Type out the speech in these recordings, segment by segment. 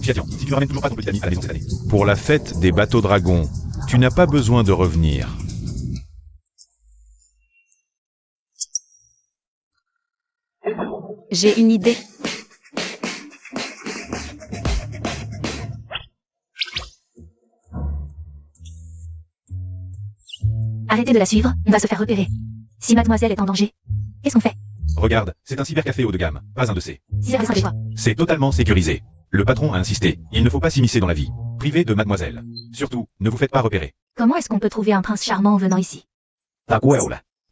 Chiatian, si tu ne ramènes toujours pas ton petit ami à la maison cette année. Pour la fête des bateaux dragons, tu n'as pas besoin de revenir. J'ai une idée. Arrêtez de la suivre, on va se faire repérer. Si mademoiselle est en danger, qu'est-ce qu'on fait? Regarde, c'est un cybercafé haut de gamme, pas un de ces. Cyber des quoi? C'est totalement sécurisé. Le patron a insisté, il ne faut pas s'immiscer dans la vie privée de mademoiselle. Surtout, ne vous faites pas repérer. Comment est-ce qu'on peut trouver un prince charmant en venant ici?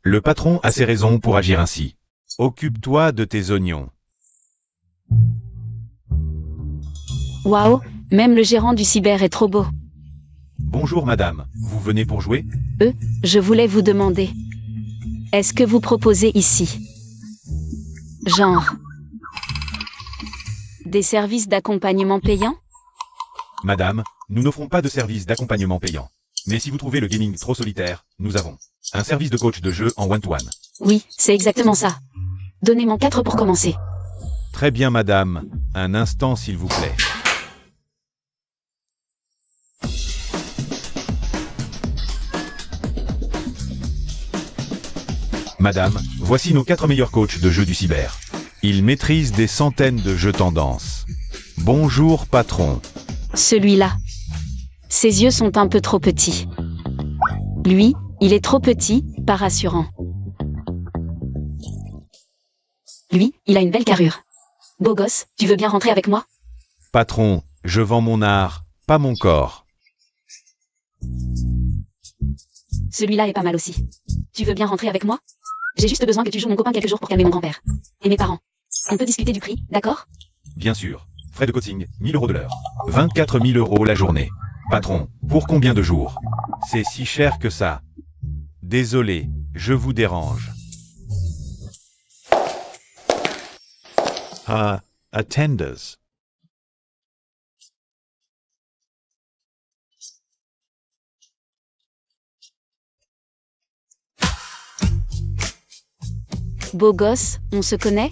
Le patron a ses raisons pour agir ainsi. Occupe-toi de tes oignons. Waouh, même le gérant du cyber est trop beau. Bonjour madame, vous venez pour jouer? Je voulais vous demander. Est-ce que vous proposez ici? Genre. Des services d'accompagnement payants? Madame, nous n'offrons pas de service d'accompagnement payant. Mais si vous trouvez le gaming trop solitaire, nous avons un service de coach de jeu en one-to-one. Oui, c'est exactement ça. Donnez-moi 4 pour commencer. Très bien madame, un instant s'il vous plaît. Madame, voici nos 4 meilleurs coachs de jeux du cyber. Ils maîtrisent des centaines de jeux tendance. Bonjour patron. Celui-là. Ses yeux sont un peu trop petits. Lui, il est trop petit, pas rassurant. Lui, il a une belle carrure. Beau gosse, tu veux bien rentrer avec moi? Patron, je vends mon art, pas mon corps. Celui-là est pas mal aussi. Tu veux bien rentrer avec moi? J'ai juste besoin que tu joues mon copain quelques jours pour calmer mon grand-père. Et mes parents. On peut discuter du prix, d'accord? Bien sûr. Frais de coaching, 1000 € de l'heure. 24 000 € la journée. Patron, pour combien de jours? C'est si cher que ça. Désolé, je vous dérange. Attenders. Beau gosse, on se connaît?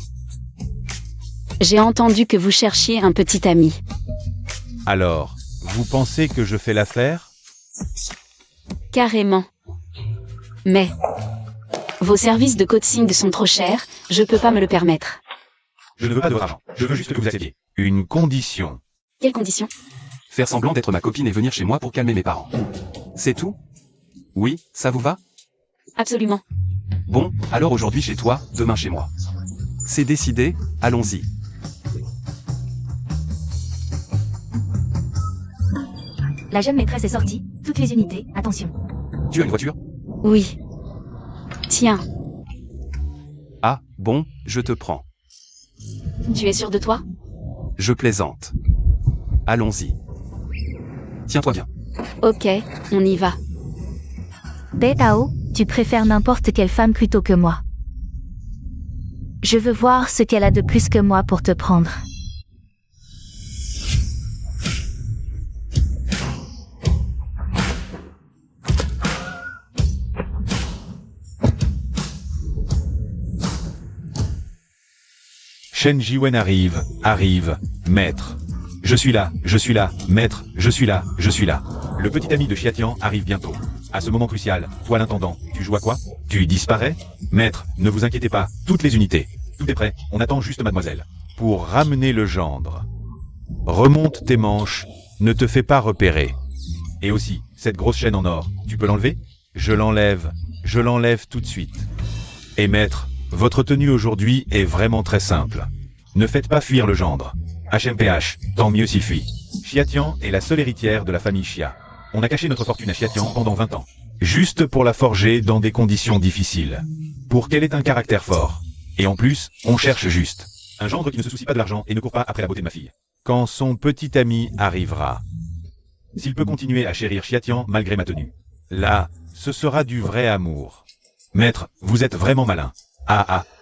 J'ai entendu que vous cherchiez un petit ami. Alors, vous pensez que je fais l'affaire? Carrément. Mais vos services de coaching sont trop chers, je peux pas me le permettre. Je ne veux pas de votre argent, je veux juste que vous acceptiez. Une condition. Quelles conditions? Faire semblant d'être ma copine et venir chez moi pour calmer mes parents. C'est tout? Oui, ça vous va? Absolument. Bon, alors aujourd'hui chez toi, demain chez moi. C'est décidé, allons-y. La jeune maîtresse est sortie. Toutes les unités, attention. Tu as une voiture? Oui. Tiens, Ah, bon, je te prends. tu es sûr de toi? Je plaisante. Allons-y. Tiens-toi bien. Ok, on y va. Betao, tu préfères n'importe quelle femme plutôt que moi. Je veux voir ce qu'elle a de plus que moi pour te prendre. Shen Jiwen arrive, maître. Je suis là, maître, je suis là. Le petit ami de Chiatian arrive bientôt. À ce moment crucial, toi l'intendant, tu joues à quoi? Tu disparais? Maître, ne vous inquiétez pas, toutes les unités. Tout est prêt, on attend juste mademoiselle. Pour ramener le gendre. Remonte tes manches, ne te fais pas repérer. Et aussi, cette grosse chaîne en or, tu peux l'enlever? Je l'enlève tout de suite. Et maître, votre tenue aujourd'hui est vraiment très simple. Ne faites pas fuir le gendre. HMPH, tant mieux s'il fuit. Chiatian est la seule héritière de la famille Chia. On a caché notre fortune à Chiatian pendant 20 ans. Juste pour la forger dans des conditions difficiles. Pour qu'elle ait un caractère fort. Et en plus, on cherche juste. Un gendre qui ne se soucie pas de l'argent et ne court pas après la beauté de ma fille. Quand son petit ami arrivera. S'il peut continuer à chérir Chiatian malgré ma tenue. Là, ce sera du vrai amour. Maître, vous êtes vraiment malin.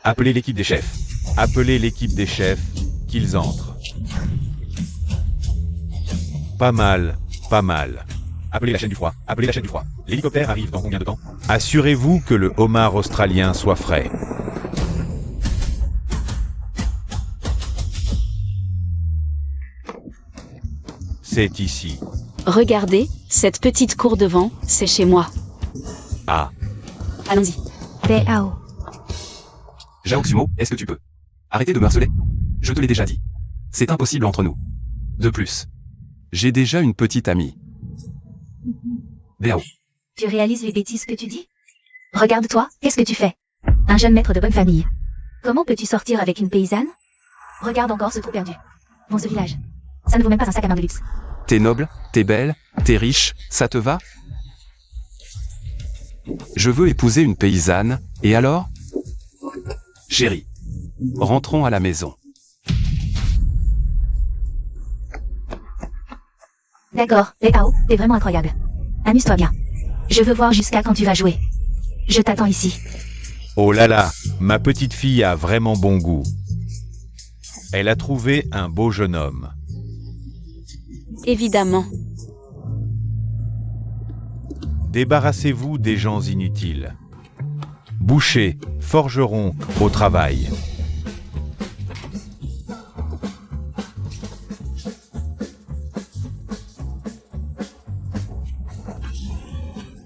Appelez l'équipe des chefs. Appelez l'équipe des chefs, qu'ils entrent. Pas mal. Appelez la chaîne du froid, L'hélicoptère arrive dans combien de temps? Assurez-vous que le homard australien soit frais. C'est ici. Regardez, cette petite cour devant, c'est chez moi. Ah, Allons-y. Beao. Jao Xumo, est-ce que tu peux arrêter de me harceler? Je te l'ai déjà dit. C'est impossible entre nous. De plus, j'ai déjà une petite amie. Béao. Tu réalises les bêtises que tu dis? Regarde-toi, qu'est-ce que tu fais? Un jeune maître de bonne famille. Comment peux-tu sortir avec une paysanne? Regarde encore ce trou perdu. Bon, ce village. Ça ne vaut même pas un sac à main de luxe. T'es noble, t'es belle, t'es riche, ça te va? Je veux épouser une paysanne, et alors? Chérie, rentrons à la maison. D'accord, Beao, t'es vraiment incroyable. Amuse-toi bien. Je veux voir jusqu'à quand tu vas jouer. Je t'attends ici. oh là là, ma petite fille a vraiment bon goût. Elle a trouvé un beau jeune homme. Évidemment. Débarrassez-vous des gens inutiles. Boucher, forgeron, au travail.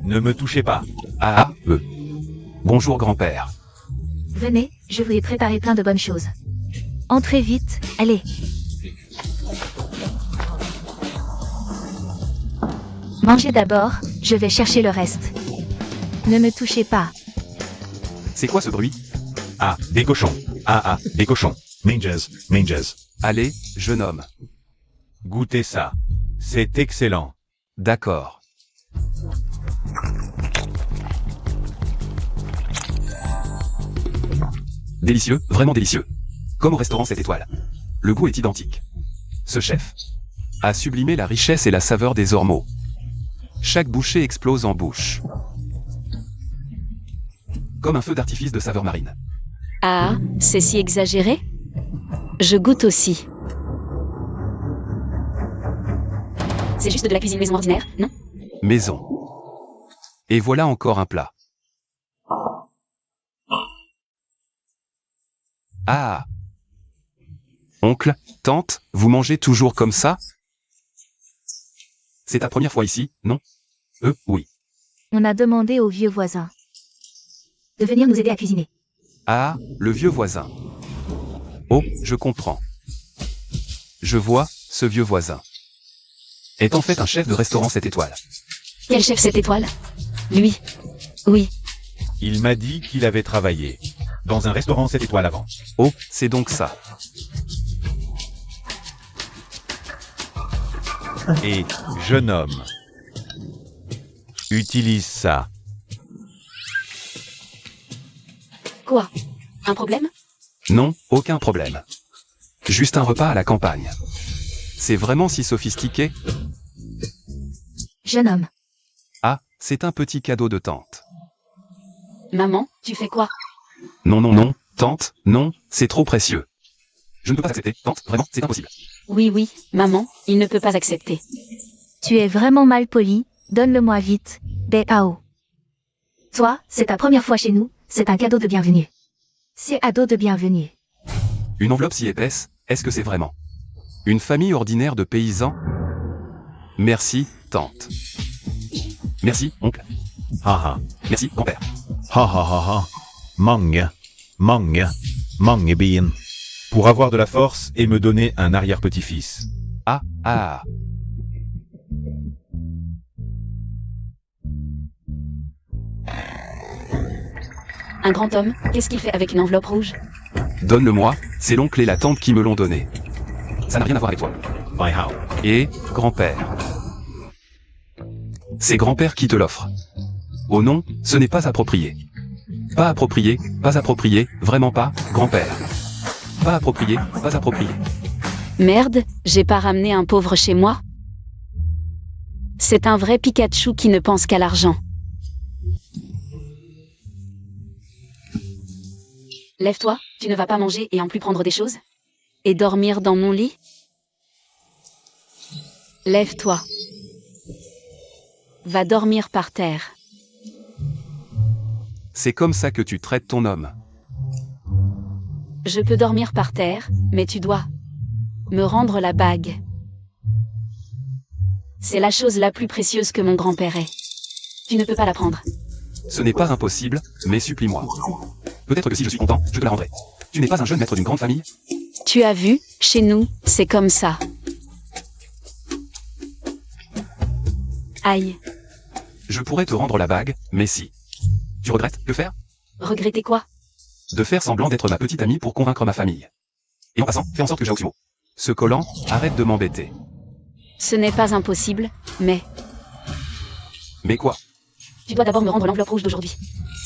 Ne me touchez pas. Ah, Bonjour grand-père. Venez, je vous ai préparé plein de bonnes choses. Entrez vite, allez. Mangez d'abord, je vais chercher le reste. Ne me touchez pas. C'est quoi ce bruit? Ah, des cochons. Ah, des cochons. Manges, manges. Allez, jeune homme. Goûtez ça. C'est excellent. D'accord. Délicieux, vraiment délicieux. Comme au restaurant 7 étoiles. Le goût est identique. Ce chef a sublimé la richesse et la saveur des ormeaux. Chaque bouchée explose en bouche. Comme un feu d'artifice de saveur marine. Ah, c'est si exagéré? Je goûte aussi. C'est juste de la cuisine maison ordinaire, non? Maison. Et voilà encore un plat. Ah! Oncle, tante, vous mangez toujours comme ça? C'est ta première fois ici, non? Oui. On a demandé au vieux voisin de venir nous aider à cuisiner. Ah, le vieux voisin. Oh, je comprends. Je vois, ce vieux voisin est en fait un chef de restaurant 7 étoiles. Quel chef 7 étoiles? Lui. Oui. Il m'a dit qu'il avait travaillé dans un restaurant 7 étoiles avant. Oh, c'est donc ça. Et, jeune homme, utilise ça. Quoi? Un problème? Non, aucun problème. Juste un repas à la campagne. C'est vraiment si sophistiqué? Jeune homme. Ah, c'est un petit cadeau de tante. Maman, tu fais quoi? Non, non, non, tante, non, c'est trop précieux. Je ne peux pas accepter, tante, vraiment, c'est impossible. Oui, maman, il ne peut pas accepter. Tu es vraiment mal poli, donne-le-moi vite, Beao. Toi, c'est ta première fois chez nous, c'est un cadeau de bienvenue. C'est cadeau de bienvenue. Une enveloppe si épaisse, est-ce que c'est vraiment une famille ordinaire de paysans? Merci, tante. Merci, oncle. Haha. Merci, grand-père. Ha. Mange bien. Pour avoir de la force et me donner un arrière-petit-fils. Ah. Un grand homme, qu'est-ce qu'il fait avec une enveloppe rouge? Donne-le-moi, c'est l'oncle et la tante qui me l'ont donné. Ça n'a rien à voir avec toi. By how? Et, grand-père. C'est grand-père qui te l'offre. Oh non, ce n'est pas approprié. Pas approprié, vraiment pas, grand-père. Pas approprié. Merde, j'ai pas ramené un pauvre chez moi? C'est un vrai Pikachu qui ne pense qu'à l'argent. Lève-toi, tu ne vas pas manger et en plus prendre des choses? Et dormir dans mon lit? Lève-toi. Va dormir par terre. C'est comme ça que tu traites ton homme. Je peux dormir par terre, mais tu dois me rendre la bague. C'est la chose la plus précieuse que mon grand-père ait. Tu ne peux pas la prendre. Ce n'est pas impossible, mais supplie-moi. Peut-être que si je suis content, je te la rendrai. Tu n'es pas un jeune maître d'une grande famille? Tu as vu, chez nous, c'est comme ça. Aïe. Je pourrais te rendre la bague, mais si. Tu regrettes, que faire? Regretter quoi? De faire semblant d'être ma petite amie pour convaincre ma famille. Et en passant, fais en sorte que Zhao Xumo. Ce collant, arrête de m'embêter. Ce n'est pas impossible, mais... Mais quoi? Tu dois d'abord me rendre l'enveloppe rouge d'aujourd'hui.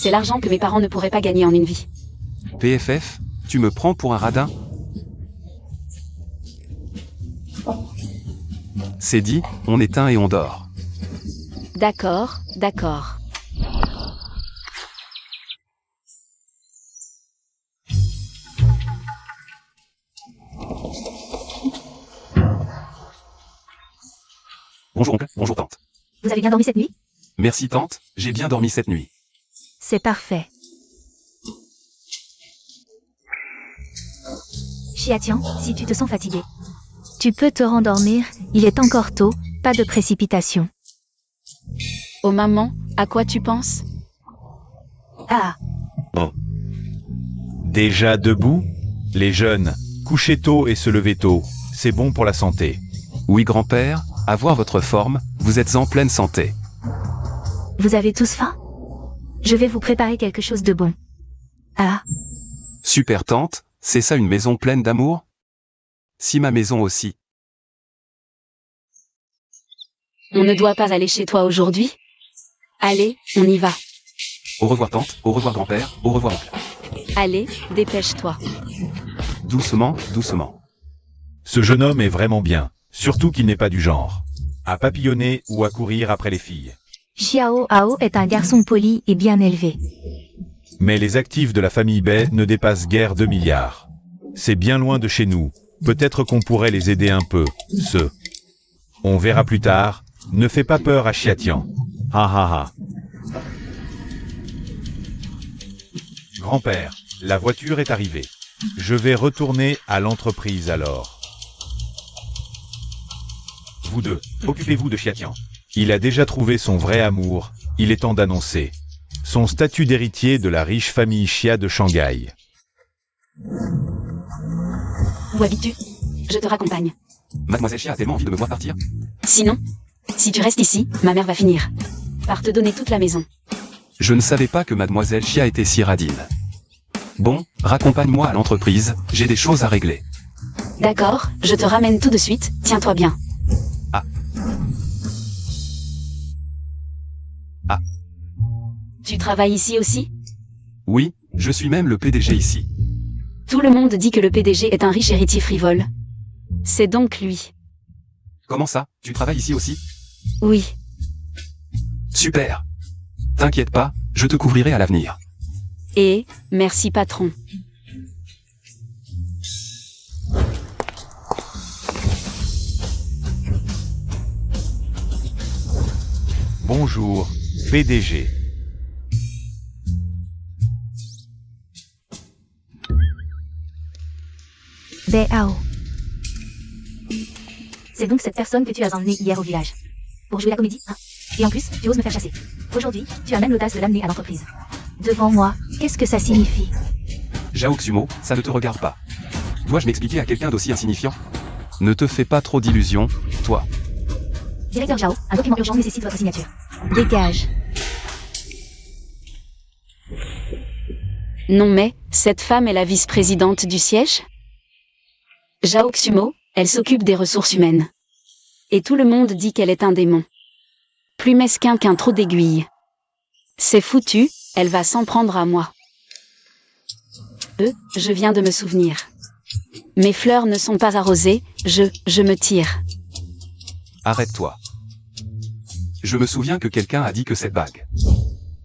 C'est l'argent que mes parents ne pourraient pas gagner en une vie. PFF, tu me prends pour un radin? C'est dit, on éteint et on dort. D'accord, d'accord. Bonjour oncle, bonjour tante. Vous avez bien dormi cette nuit? Merci tante, j'ai bien dormi cette nuit. C'est parfait. Xiatian, si tu te sens fatigué, tu peux te rendormir, il est encore tôt, pas de précipitation. Oh maman, à quoi tu penses? Ah, Déjà debout? Les jeunes, coucher tôt et se lever tôt, c'est bon pour la santé. Oui grand-père, à voir votre forme, vous êtes en pleine santé. vous avez tous faim? Je vais vous préparer quelque chose de bon. Ah, Super tante, c'est ça une maison pleine d'amour? Si ma maison aussi. On ne doit pas aller chez toi aujourd'hui? Allez, on y va. Au revoir tante, au revoir grand-père, au revoir oncle. Allez, dépêche-toi. Doucement, doucement. Ce jeune homme est vraiment bien, surtout qu'il n'est pas du genre à papillonner ou à courir après les filles. Xiao Hao est un garçon poli et bien élevé. Mais les actifs de la famille Bai ne dépassent guère 2 milliards. C'est bien loin de chez nous, peut-être qu'on pourrait les aider un peu, On verra plus tard, ne fais pas peur à Xiatian. Ha ha ha. Grand-père, la voiture est arrivée. Je vais retourner à l'entreprise alors. Vous deux, occupez-vous de Xiatian. Il a déjà trouvé son vrai amour, il est temps d'annoncer son statut d'héritier de la riche famille Xia de Shanghai. Où habites-tu? Je te raccompagne. Mademoiselle Chia a tellement envie de me voir partir. Sinon, si tu restes ici, ma mère va finir par te donner toute la maison. Je ne savais pas que Mademoiselle Chia était si radine. Bon, raccompagne-moi à l'entreprise, j'ai des choses à régler. D'accord, je te ramène tout de suite, tiens-toi bien. Tu travailles ici aussi? Oui, je suis même le PDG ici. Tout le monde dit que le PDG est un riche héritier frivole. C'est donc lui. Comment ça, tu travailles ici aussi? Oui. Super. T'inquiète pas, je te couvrirai à l'avenir. Et, merci patron. Bonjour, PDG. Bai Hao. C'est donc cette personne que tu as emmenée hier au village. Pour jouer la comédie, hein? Et en plus, tu oses me faire chasser. Aujourd'hui, tu as même l'audace de l'amener à l'entreprise. Devant moi, qu'est-ce que ça signifie? Zhao Xumo, ça ne te regarde pas. Dois-je m'expliquer à quelqu'un d'aussi insignifiant? Ne te fais pas trop d'illusions, toi. Directeur Zhao, un document urgent nécessite votre signature. Dégage. Non mais, cette femme est la vice-présidente du siège? Zhao Xumo, elle s'occupe des ressources humaines. Et tout le monde dit qu'elle est un démon. Plus mesquin qu'un trou d'aiguille. C'est foutu, elle va s'en prendre à moi. Je viens de me souvenir. Mes fleurs ne sont pas arrosées, je me tire. Arrête-toi. Je me souviens que quelqu'un a dit que cette bague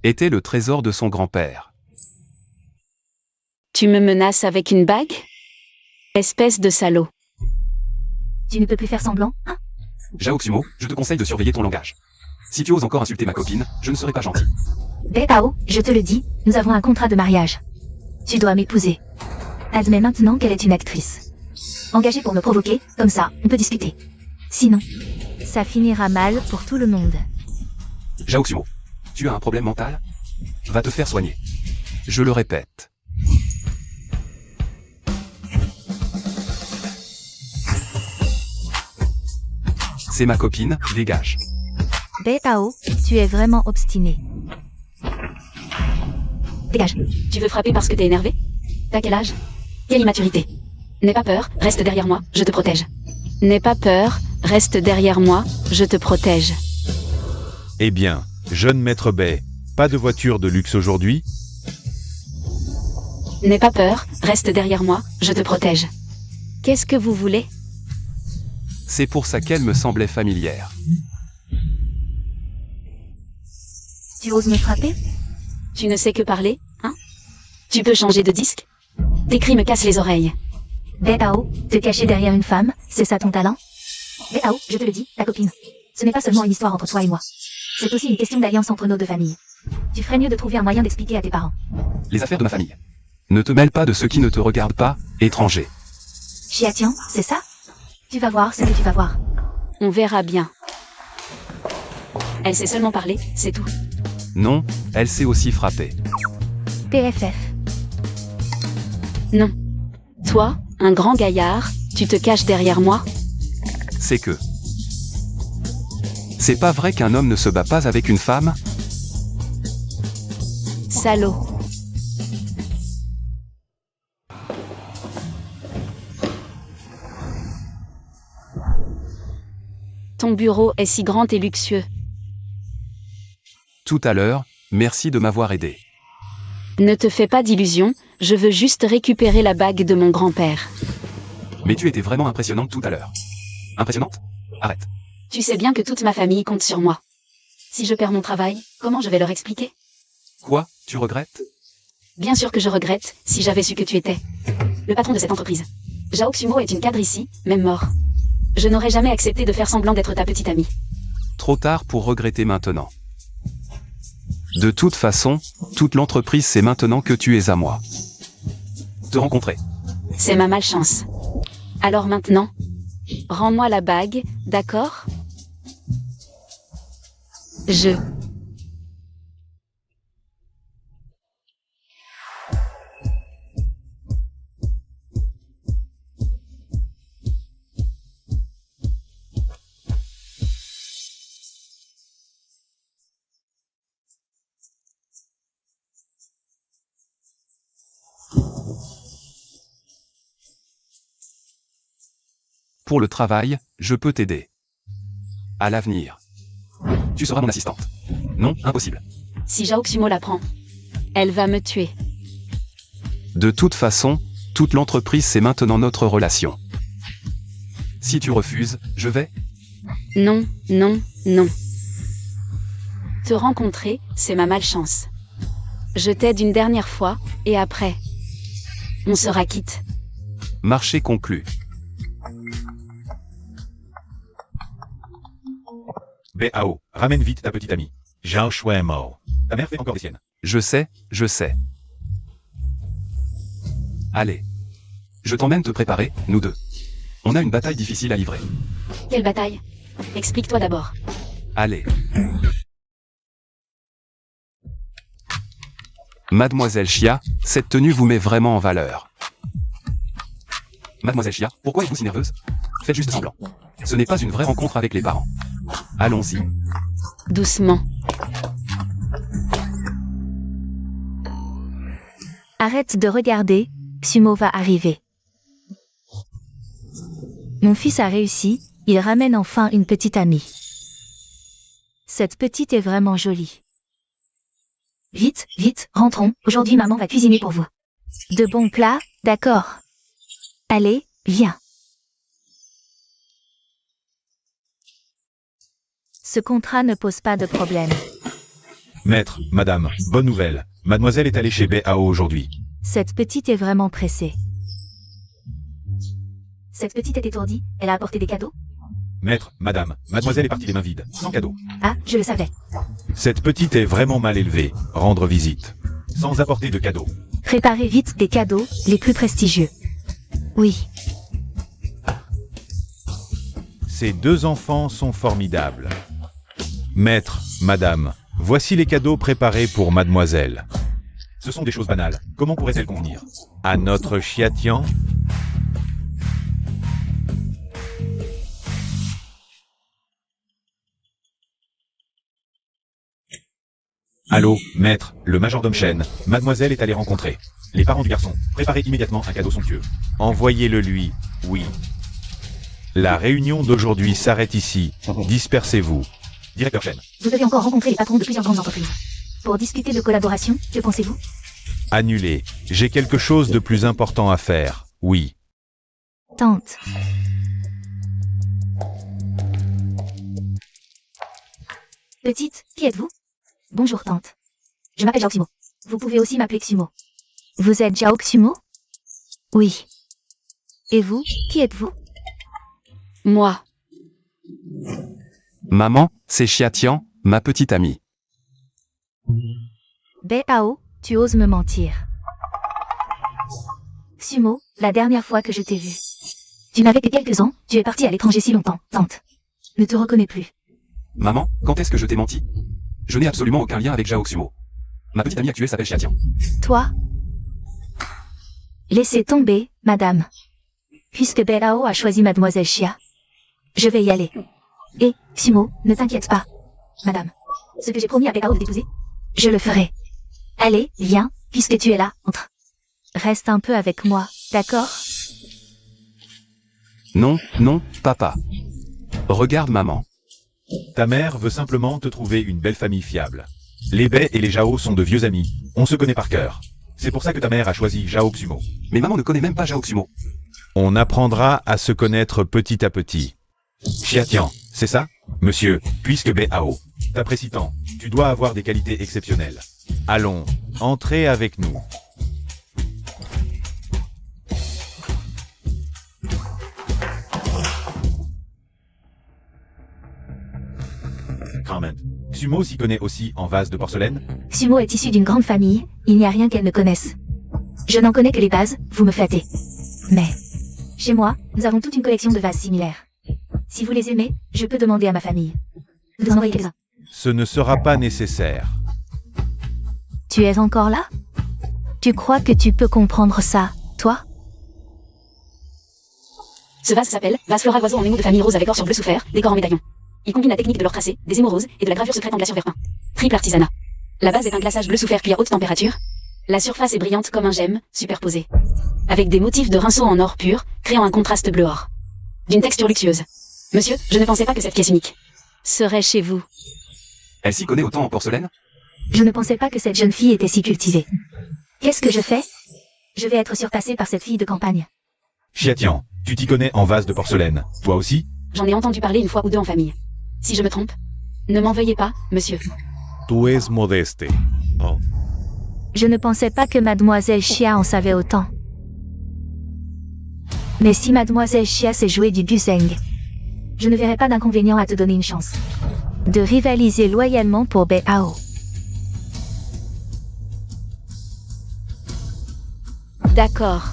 était le trésor de son grand-père. Tu me menaces avec une bague? Espèce de salaud. Tu ne peux plus faire semblant, hein? Zhao Xumo, je te conseille de surveiller ton langage. Si tu oses encore insulter ma copine, je ne serai pas gentil. Bai Hao, je te le dis, nous avons un contrat de mariage. Tu dois m'épouser. Admets maintenant qu'elle est une actrice. Engagée pour me provoquer, comme ça, on peut discuter. Sinon, Ça finira mal pour tout le monde. Jaoxumo, tu as un problème mental? Va te faire soigner. Je le répète. C'est ma copine, dégage. Beao, tu es vraiment obstiné. Dégage. Tu veux frapper parce que t'es énervé? T'as quel âge? Quelle immaturité? N'aie pas peur, reste derrière moi, je te protège. N'aie pas peur, reste derrière moi, je te protège. Eh bien, jeune maître Bay, pas de voiture de luxe aujourd'hui? N'aie pas peur, reste derrière moi, je te protège. Qu'est-ce que vous voulez? C'est pour ça qu'elle me semblait familière. Tu oses me frapper? Tu ne sais que parler, hein? Tu peux changer de disque? Tes cris me cassent les oreilles. Beao, te cacher derrière une femme, c'est ça ton talent? Beao, je te le dis, ta copine. Ce n'est pas seulement une histoire entre toi et moi. C'est aussi une question d'alliance entre nos deux familles. Tu ferais mieux de trouver un moyen d'expliquer à tes parents. Les affaires de ma famille. Ne te mêle pas de ceux qui ne te regardent pas, étranger. Xiatian, c'est ça? Tu vas voir ce que tu vas voir. On verra bien. Elle sait seulement parler, c'est tout. Non, elle sait aussi frapper. PFF. Non. Toi, un grand gaillard, tu te caches derrière moi? C'est que... C'est pas vrai qu'un homme ne se bat pas avec une femme? Salaud. Ton bureau est si grand et luxueux. Tout à l'heure, merci de m'avoir aidé. Ne te fais pas d'illusions, je veux juste récupérer la bague de mon grand-père. Mais tu étais vraiment impressionnante tout à l'heure. Impressionnante? Arrête. Tu sais bien que toute ma famille compte sur moi. Si je perds mon travail, comment je vais leur expliquer? Quoi? Tu regrettes? Bien sûr que je regrette, si j'avais su que tu étais le patron de cette entreprise. Jaoxumo est une cadre ici, même mort. Je n'aurais jamais accepté de faire semblant d'être ta petite amie. Trop tard pour regretter maintenant. De toute façon, toute l'entreprise sait maintenant que tu es à moi. Te rencontrer. C'est ma malchance. Alors maintenant, rends-moi la bague, d'accord? Je... Pour le travail, je peux t'aider. À l'avenir. Tu seras mon assistante. Non, impossible. Si Jaoxumo la prend, elle va me tuer. De toute façon, toute l'entreprise sait maintenant notre relation. Si tu refuses, je vais... Non, non, non. Te rencontrer, c'est ma malchance. Je t'aide une dernière fois, et après, on sera quitte. Marché conclu. Bao, ramène vite ta petite amie. Zhao Shui est mort. Ta mère fait encore des siennes. Je sais, je sais. Allez. Je t'emmène te préparer, nous deux. On a une bataille difficile à livrer. Quelle bataille? Explique-toi d'abord. Allez. Mademoiselle Chia, cette tenue vous met vraiment en valeur. Mademoiselle Chia, pourquoi êtes-vous si nerveuse? Faites juste semblant. Ce n'est pas une vraie rencontre avec les parents. Allons-y. Doucement. Arrête de regarder, Sumo va arriver. Mon fils a réussi, il ramène enfin une petite amie. Cette petite est vraiment jolie. Vite, vite, rentrons, aujourd'hui maman va cuisiner pour vous. De bons plats, d'accord. Allez, viens. Ce contrat ne pose pas de problème. Maître, madame, bonne nouvelle. Mademoiselle est allée chez Bao aujourd'hui. Cette petite est vraiment pressée. Cette petite est étourdie, elle a apporté des cadeaux? Maître, madame, mademoiselle est partie les mains vides, sans cadeau. Ah, je le savais. Cette petite est vraiment mal élevée. Rendre visite. Sans apporter de cadeau. Préparez vite des cadeaux, les plus prestigieux. Oui. Ces deux enfants sont formidables. Maître, madame, voici les cadeaux préparés pour mademoiselle. Ce sont des choses banales. Comment pourrait-elle convenir à notre Chiatian? Allô, maître, le majordome Chen, mademoiselle est allée rencontrer les parents du garçon. Préparez immédiatement un cadeau somptueux. Envoyez-le lui, oui. La réunion d'aujourd'hui s'arrête ici. Dispersez-vous. Directeur Chen. Vous devez encore rencontrer les patrons de plusieurs grandes entreprises. Pour discuter de collaboration, que pensez-vous? Annulé. J'ai quelque chose de plus important à faire, oui. Tante. Petite, qui êtes-vous? Bonjour tante. Je m'appelle Jao Xumo. Vous pouvez aussi m'appeler Xumo. Vous êtes Jao Xumo? Oui. Et vous, qui êtes-vous? Moi. Maman, c'est Chiatian, ma petite amie. Bao, tu oses me mentir. Sumo, la dernière fois que je t'ai vu. Tu n'avais que quelques ans, tu es parti à l'étranger si longtemps, tante. Ne te reconnais plus. Maman, quand est-ce que je t'ai menti? Je n'ai absolument aucun lien avec Jao Xumo. Ma petite amie actuelle s'appelle Chiatian. Toi? Laissez tomber, madame. Puisque Bao a choisi mademoiselle Chia, je vais y aller. Et, Sumo, ne t'inquiète pas. Madame, ce que j'ai promis à Bao de t'épouser, je le ferai. Allez, viens, puisque tu es là, entre. Reste un peu avec moi, d'accord? Non, non, papa. Regarde maman. Ta mère veut simplement te trouver une belle famille fiable. Les Bai et les Jao sont de vieux amis, on se connaît par cœur. C'est pour ça que ta mère a choisi Jao Xumo. Mais maman ne connaît même pas Jao Xumo. On apprendra à se connaître petit à petit. Chiatian, c'est ça? Monsieur, puisque Bao t'apprécie tant, tu dois avoir des qualités exceptionnelles. Allons, entrez avec nous. Comment? Sumo s'y connaît aussi en vase de porcelaine? Sumo est issue d'une grande famille, il n'y a rien qu'elle ne connaisse. Je n'en connais que les bases, vous me flattez. Mais, chez moi, nous avons toute une collection de vases similaires. Si vous les aimez, je peux demander à ma famille de vous en envoyer quelques-uns. Ce ne sera pas nécessaire. Tu es encore là? Tu crois que tu peux comprendre ça, toi? Ce vase s'appelle vase floral oiseau en émaux de famille rose avec or sur bleu souffert, décor en médaillon. Il combine la technique de l'or tracé, des émaux roses et de la gravure secrète en glaçure verpin. Triple artisanat. La base est un glaçage bleu souffert cuit à haute température. La surface est brillante comme un gemme, superposée. Avec des motifs de rinceaux en or pur, créant un contraste bleu-or. D'une texture luxueuse. Monsieur, je ne pensais pas que cette pièce unique serait chez vous. Elle s'y connaît autant en porcelaine? Je ne pensais pas que cette jeune fille était si cultivée. Qu'est-ce que je fais? Je vais être surpassée par cette fille de campagne. Chiatian, tu t'y connais en vase de porcelaine, toi aussi? J'en ai entendu parler une fois ou deux en famille. Si je me trompe, ne m'en veuillez pas, monsieur. Tu es modeste. Oh. Je ne pensais pas que mademoiselle Chia en savait autant. Mais si mademoiselle Chia sait jouer du guzheng, je ne verrai pas d'inconvénient à te donner une chance de rivaliser loyalement pour Bao. D'accord.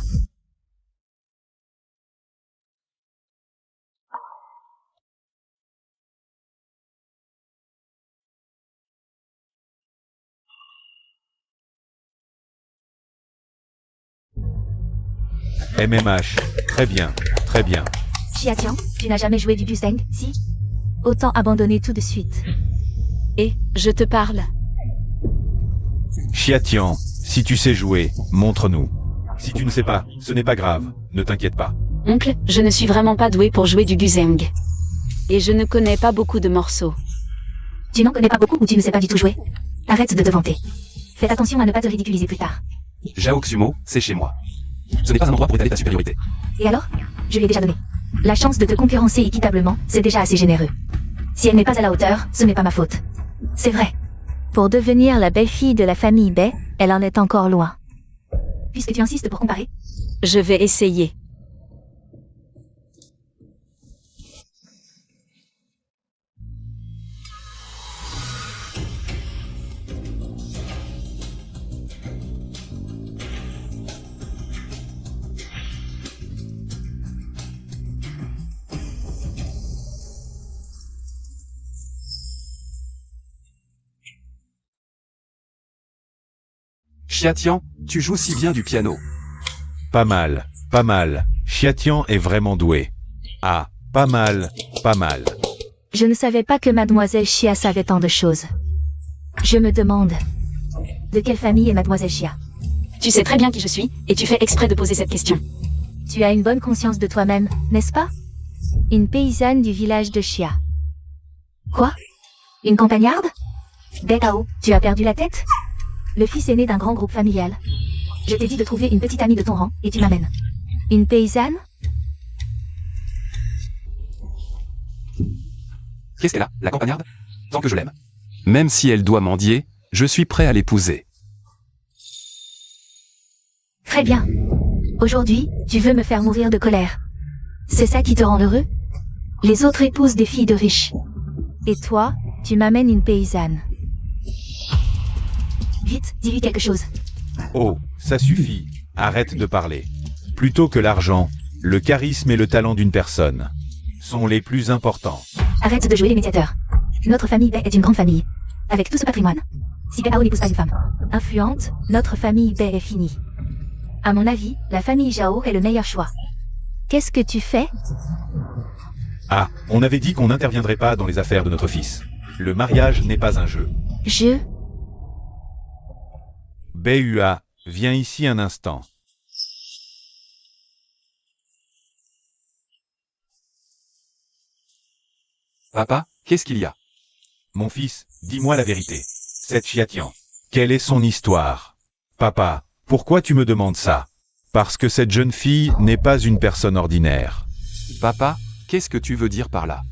MMH, très bien, très bien. Chiatian, tu n'as jamais joué du guzheng, si? Autant abandonner tout de suite. Et, je te parle. Chiatian, si tu sais jouer, montre-nous. Si tu ne sais pas, ce n'est pas grave, ne t'inquiète pas. Oncle, je ne suis vraiment pas doué pour jouer du guzheng. Et je ne connais pas beaucoup de morceaux. Tu n'en connais pas beaucoup ou tu ne sais pas du tout jouer? Arrête de te vanter. Fais attention à ne pas te ridiculiser plus tard. Jao Xumo, c'est chez moi. Ce n'est pas un endroit pour étaler ta supériorité. Et alors? Je lui ai déjà donné. La chance de te concurrencer équitablement, c'est déjà assez généreux. Si elle n'est pas à la hauteur, ce n'est pas ma faute. C'est vrai. Pour devenir la belle-fille de la famille Bai, elle en est encore loin. Puisque tu insistes pour comparer, Je vais essayer. Xiatian, tu joues si bien du piano. Pas mal, pas mal. Xiatian est vraiment doué. Ah, pas mal, pas mal. Je ne savais pas que mademoiselle Chia savait tant de choses. Je me demande, de quelle famille est mademoiselle Chia? Tu sais très bien qui je suis, et tu fais exprès de poser cette question. Tu as une bonne conscience de toi-même, n'est-ce pas? Une paysanne du village de Chia. Quoi? Une campagnarde? Bekao, tu as perdu la tête? Le fils aîné d'un grand groupe familial. Je t'ai dit de trouver une petite amie de ton rang, et tu m'amènes. Une paysanne? Qu'est-ce qu'elle a, la campagnarde? Tant que je l'aime. Même si elle doit mendier, je suis prêt à l'épouser. Très bien. Aujourd'hui, tu veux me faire mourir de colère. C'est ça qui te rend heureux? Les autres épousent des filles de riches. Et toi, tu m'amènes une paysanne. Vite, dis-lui quelque chose. Oh, ça suffit. Arrête de parler. Plutôt que l'argent, le charisme et le talent d'une personne sont les plus importants. Arrête de jouer les médiateurs. Notre famille Bei est une grande famille. Avec tout ce patrimoine. Si Bekao n'épouse pas une femme influente, notre famille Bei est finie. À mon avis, la famille Zhao est le meilleur choix. Qu'est-ce que tu fais? Ah, on avait dit qu'on n'interviendrait pas dans les affaires de notre fils. Le mariage n'est pas un jeu. Je... Beihua, viens ici un instant. Papa, qu'est-ce qu'il y a? Mon fils, dis-moi la vérité. Cette Xiatian, quelle est son histoire? Papa, pourquoi tu me demandes ça? Parce que cette jeune fille n'est pas une personne ordinaire. Papa, qu'est-ce que tu veux dire par là?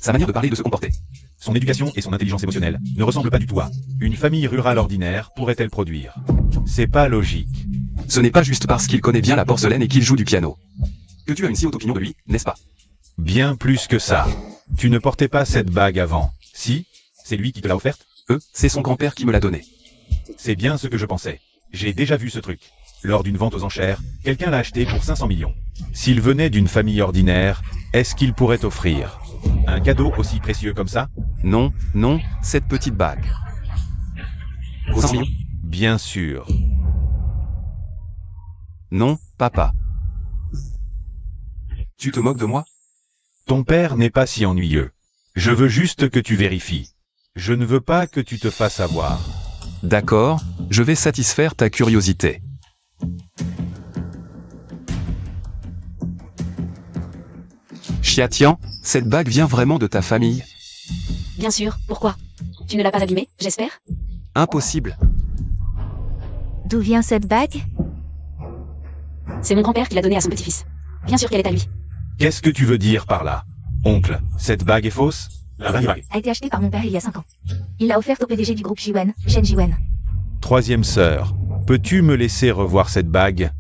Sa manière de parler et de se comporter. Son éducation et son intelligence émotionnelle ne ressemblent pas du tout à une famille rurale ordinaire pourrait-elle produire. C'est pas logique. Ce n'est pas juste parce qu'il connaît bien la porcelaine et qu'il joue du piano que tu as une si haute opinion de lui, n'est-ce pas? Bien plus que ça. Tu ne portais pas cette bague avant. Si? C'est lui qui te l'a offerte? C'est son grand-père qui me l'a donnée. C'est bien ce que je pensais. J'ai déjà vu ce truc. Lors d'une vente aux enchères, quelqu'un l'a acheté pour 500 millions. S'il venait d'une famille ordinaire, est-ce qu'il pourrait offrir un cadeau aussi précieux comme ça? Non, non, cette petite bague. Vaut 500 millions? Bien sûr. Non, papa. Tu te moques de moi? Ton père n'est pas si ennuyeux. Je veux juste que tu vérifies. Je ne veux pas que tu te fasses avoir. D'accord, je vais satisfaire ta curiosité. Xiatian, cette bague vient vraiment de ta famille? Bien sûr, pourquoi? Tu ne l'as pas abîmée, j'espère? Impossible. D'où vient cette bague? C'est mon grand-père qui l'a donnée à son petit-fils. Bien sûr qu'elle est à lui. Qu'est-ce que tu veux dire par là? Oncle, cette bague est fausse? La bague. A été achetée par mon père il y a 5 ans. Il l'a offerte au PDG du groupe Jiwen, Shen Jiwen. Troisième sœur, peux-tu me laisser revoir cette bague?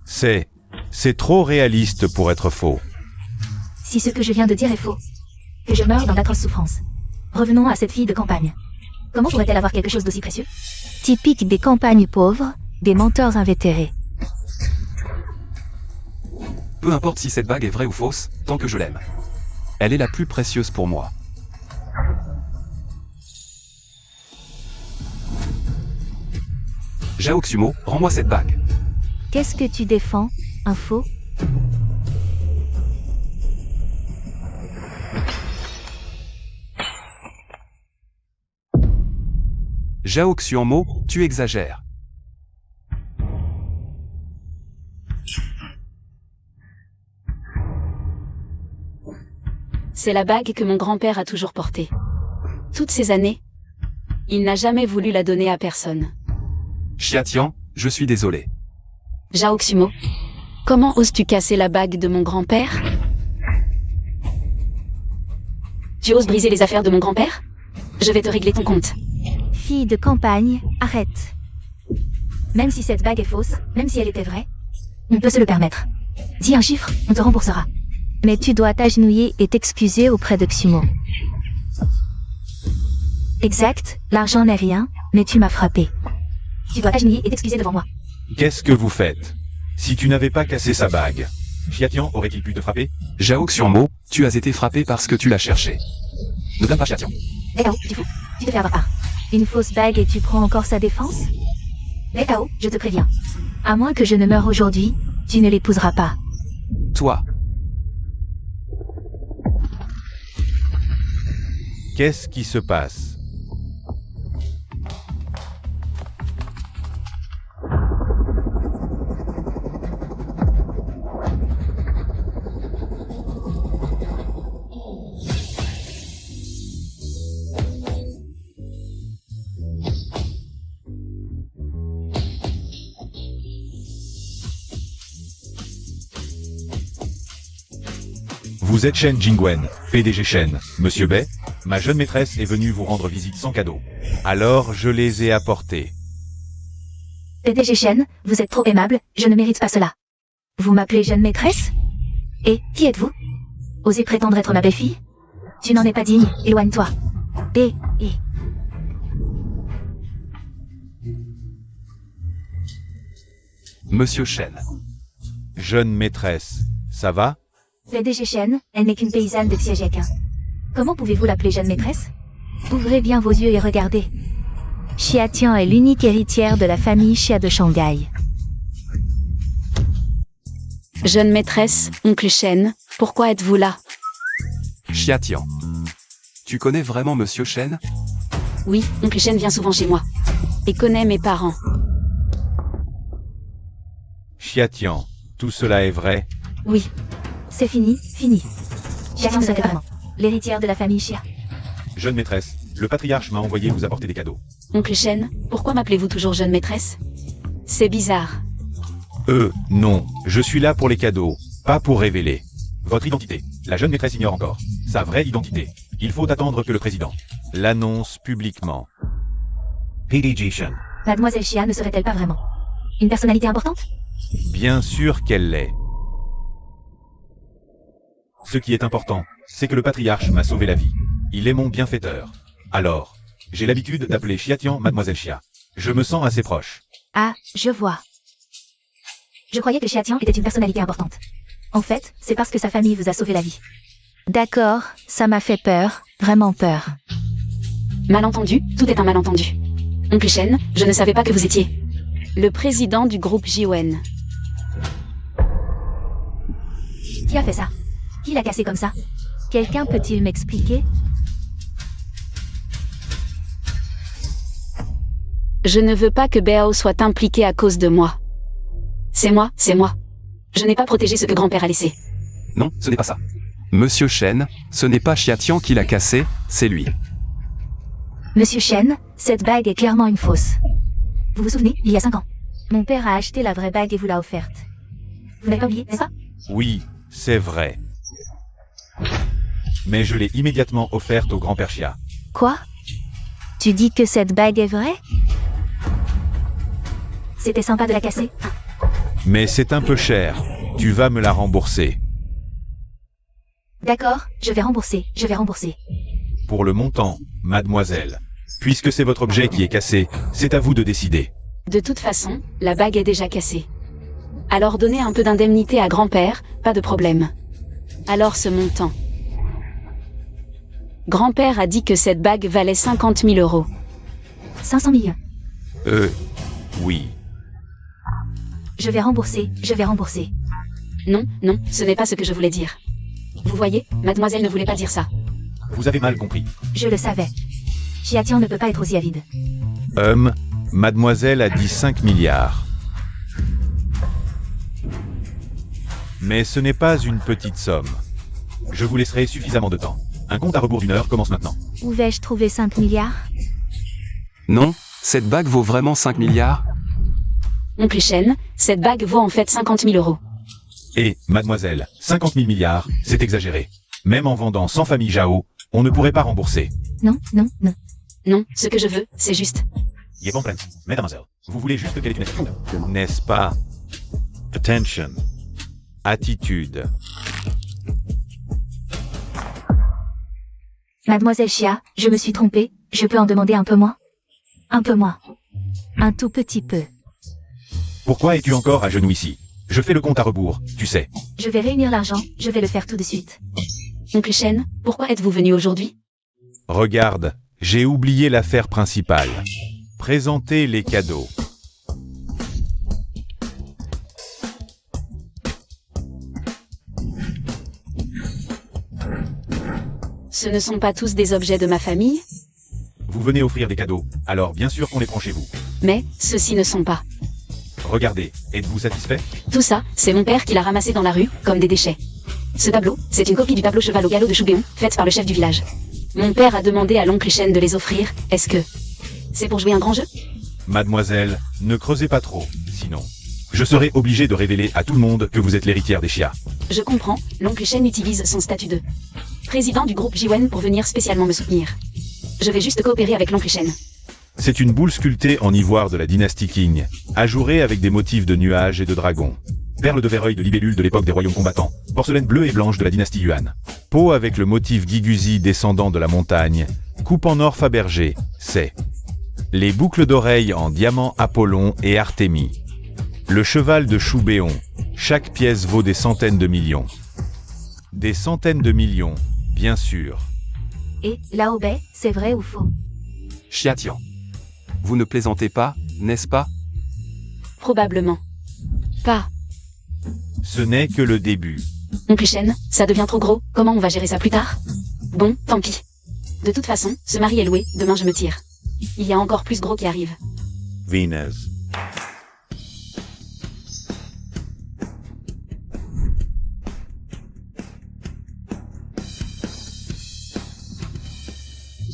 C'est trop réaliste pour être faux. Si ce que je viens de dire est faux, que je meurs dans d'atroces souffrances. Revenons à cette fille de campagne. Comment pourrait-elle avoir quelque chose d'aussi précieux? Typique des campagnes pauvres, des menteurs invétérés. Peu importe si cette bague est vraie ou fausse, tant que je l'aime. Elle est la plus précieuse pour moi. Zhao Xumo, rends-moi cette bague. Qu'est-ce que tu défends, un faux? Zhao Xuanmo, tu exagères. C'est la bague que mon grand-père a toujours portée. Toutes ces années, il n'a jamais voulu la donner à personne. Xiatian, je suis désolé. Zhao Xumo, comment oses-tu casser la bague de mon grand-père? Tu oses briser les affaires de mon grand-père? Je vais te régler ton compte. Fille de campagne, arrête. Même si cette bague est fausse, même si elle était vraie, on peut se le permettre. Dis un chiffre, on te remboursera. Mais tu dois t'agenouiller et t'excuser auprès de Xumo. Exact, l'argent n'est rien, mais tu m'as frappé. Tu dois t'agenouiller et t'excuser devant moi. Qu'est-ce que vous faites? Si tu n'avais pas cassé sa bague, Xiatian aurait-il pu te frapper? Zhao Xuanmo, tu as été frappé parce que tu l'as cherché. Ne blâme pas Xiatian. D'accord, tu fous. Tu te fais avoir par. Une fausse bague et tu prends encore sa défense? Mais Tao, je te préviens. À moins que je ne meure aujourd'hui, tu ne l'épouseras pas. Toi, Qu'est-ce qui se passe? Vous êtes Shen Jingwen, PDG Shen, Monsieur Bai. Ma jeune maîtresse est venue vous rendre visite sans cadeau. Alors je les ai apportés. PDG Shen, vous êtes trop aimable, je ne mérite pas cela. Vous m'appelez jeune maîtresse? Et, qui êtes-vous? Osez prétendre être ma belle-fille? Tu n'en es pas digne, éloigne-toi. Et... Monsieur Shen. Jeune maîtresse, ça va? PDG Shen, elle n'est qu'une paysanne de Xiajiaquin. Comment pouvez-vous l'appeler jeune maîtresse? Ouvrez bien vos yeux et regardez. Xia Tian est l'unique héritière de la famille Xia de Shanghai. Jeune maîtresse, oncle Shen, pourquoi êtes-vous là? Xiatian. Tu connais vraiment Monsieur Shen? Oui, oncle Shen vient souvent chez moi. Et connaît mes parents. Xiatian, tout cela est vrai? Oui. C'est fini, fini. Xia Tian serait vraiment l'héritière de la famille Xia. Jeune maîtresse, le patriarche m'a envoyé vous apporter des cadeaux. Oncle Shen, pourquoi m'appelez-vous toujours jeune maîtresse? C'est bizarre. Non, je suis là pour les cadeaux, pas pour révéler votre identité. La jeune maîtresse ignore encore sa vraie identité. Il faut attendre que le président l'annonce publiquement. PDG Shen. Mademoiselle Xia ne serait-elle pas vraiment une personnalité importante? Bien sûr qu'elle l'est. Ce qui est important, c'est que le patriarche m'a sauvé la vie. Il est mon bienfaiteur. Alors, j'ai l'habitude d'appeler Xiatian Mademoiselle Xia. Je me sens assez proche. Ah, je vois. Je croyais que Xia Tian était une personnalité importante. En fait, c'est parce que sa famille vous a sauvé la vie. D'accord, ça m'a fait peur, vraiment peur. Malentendu, tout est un malentendu. Oncle Shen, je ne savais pas que vous étiez le président du groupe Jiwen. Qui a fait ça? Qui l'a cassé comme ça? Quelqu'un peut-il m'expliquer? Je ne veux pas que Bao soit impliqué à cause de moi. C'est moi, c'est moi. Je n'ai pas protégé ce que grand-père a laissé. Non, ce n'est pas ça. Monsieur Shen, ce n'est pas Xiatian qui l'a cassé, c'est lui. Monsieur Shen, cette bague est clairement une fausse. Vous vous souvenez, il y a 5 ans, mon père a acheté la vraie bague et vous l'a offerte. Vous n'avez pas oublié, n'est-ce pas? Oui, c'est vrai. Mais je l'ai immédiatement offerte au grand-père Xia. Quoi? Tu dis que cette bague est vraie? C'était sympa de la casser. Mais c'est un peu cher. Tu vas me la rembourser. D'accord, je vais rembourser. Pour le montant, mademoiselle. Puisque c'est votre objet qui est cassé, c'est à vous de décider. De toute façon, la bague est déjà cassée. Alors donnez un peu d'indemnité à grand-père, pas de problème. Alors ce montant. Grand-père a dit que cette bague valait 50 000 €. 500 millions. Oui. Je vais rembourser. Non, non, ce n'est pas ce que je voulais dire. Vous voyez, mademoiselle ne voulait pas dire ça. Vous avez mal compris. Je le savais. Xia Tian ne peut pas être aussi avide. Mademoiselle a dit 5 milliards. Mais ce n'est pas une petite somme. Je vous laisserai suffisamment de temps. Un compte à rebours d'1 heure commence maintenant. Où vais-je trouver 5 milliards? Non, cette bague vaut vraiment 5 milliards? Oncle Shen, cette bague vaut en fait 50 000 €. Et, mademoiselle, 50 000 milliards, c'est exagéré. Même en vendant 100 familles Zhao, on ne pourrait pas rembourser. Non. Non, ce que je veux, c'est juste. Mademoiselle, vous voulez juste qu'elle ait une attitude, n'est-ce pas? Attention. Attitude. Mademoiselle Xia, je me suis trompée, je peux en demander un peu moins? Un peu moins. Un tout petit peu. Pourquoi es-tu encore à genoux ici? Je fais le compte à rebours, tu sais. Je vais réunir l'argent, je vais le faire tout de suite. Oncle Shen, pourquoi êtes-vous venu aujourd'hui? Regarde, j'ai oublié l'affaire principale. Présenter les cadeaux. Ce ne sont pas tous des objets de ma famille, Vous venez offrir des cadeaux, alors bien sûr qu'on les prend chez vous. mais ceux-ci ne sont pas. Regardez, êtes-vous satisfait? Tout ça, c'est mon père qui l'a ramassé dans la rue, comme des déchets. Ce tableau, c'est une copie du tableau cheval au galop de Choubéon, faite par le chef du village. Mon père a demandé à l'oncle Chen de les offrir, est-ce que c'est pour jouer un grand jeu? Mademoiselle, ne creusez pas trop, sinon je serai obligé de révéler à tout le monde que vous êtes l'héritière des Xia. Je comprends, l'oncle Chen utilise son statut de président du groupe Jiwen pour venir spécialement me soutenir. Je vais juste coopérer avec l'oncle Chen. C'est une boule sculptée en ivoire de la dynastie Qing, ajourée avec des motifs de nuages et de dragons. Perles de verreil de libellule de l'époque des royaumes combattants, porcelaine bleue et blanche de la dynastie Yuan. Peau avec le motif Guiguzi descendant de la montagne, coupe en or Fabergé, c'est. Les boucles d'oreilles en diamant Apollon et Artémis. Le cheval de Choubéon, chaque pièce vaut des centaines de millions. Des centaines de millions, bien sûr. Et, Lao Bei, c'est vrai ou faux? Xiatian. Vous ne plaisantez pas, n'est-ce pas? Probablement. Pas. Ce n'est que le début. Oncle Chen, ça devient trop gros, comment on va gérer ça plus tard? Bon, tant pis. De toute façon, ce mari est loué, demain je me tire. Il y a encore plus gros qui arrive. Venez.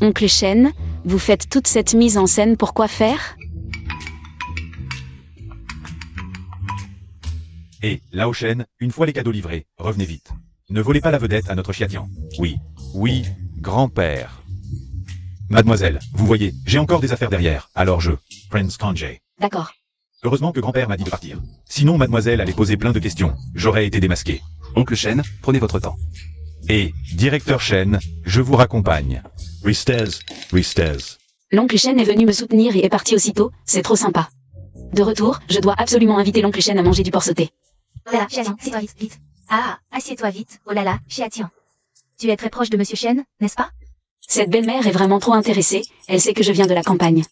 Oncle Chen, vous faites toute cette mise en scène pour quoi faire? Et, Lao Shen, une fois les cadeaux livrés, revenez vite. Ne volez pas la vedette à notre Xiatian. Oui, oui, grand-père. Mademoiselle, vous voyez, j'ai encore des affaires derrière, alors Prince Kanjé. D'accord. Heureusement que grand-père m'a dit de partir. Sinon mademoiselle allait poser plein de questions, j'aurais été démasqué. Oncle Chen, prenez votre temps. Et, directeur Shen, je vous raccompagne. Ristez. L'oncle Chen est venu me soutenir et est parti aussitôt, c'est trop sympa. De retour, je dois absolument inviter l'oncle Chen à manger du porc sauté. Oh là là, Xiatian, assieds-toi vite, vite. Ah, assieds-toi vite. Oh là là, Xiatian. Tu es très proche de Monsieur Chen, n'est-ce pas? Cette belle-mère est vraiment trop intéressée, elle sait que je viens de la campagne.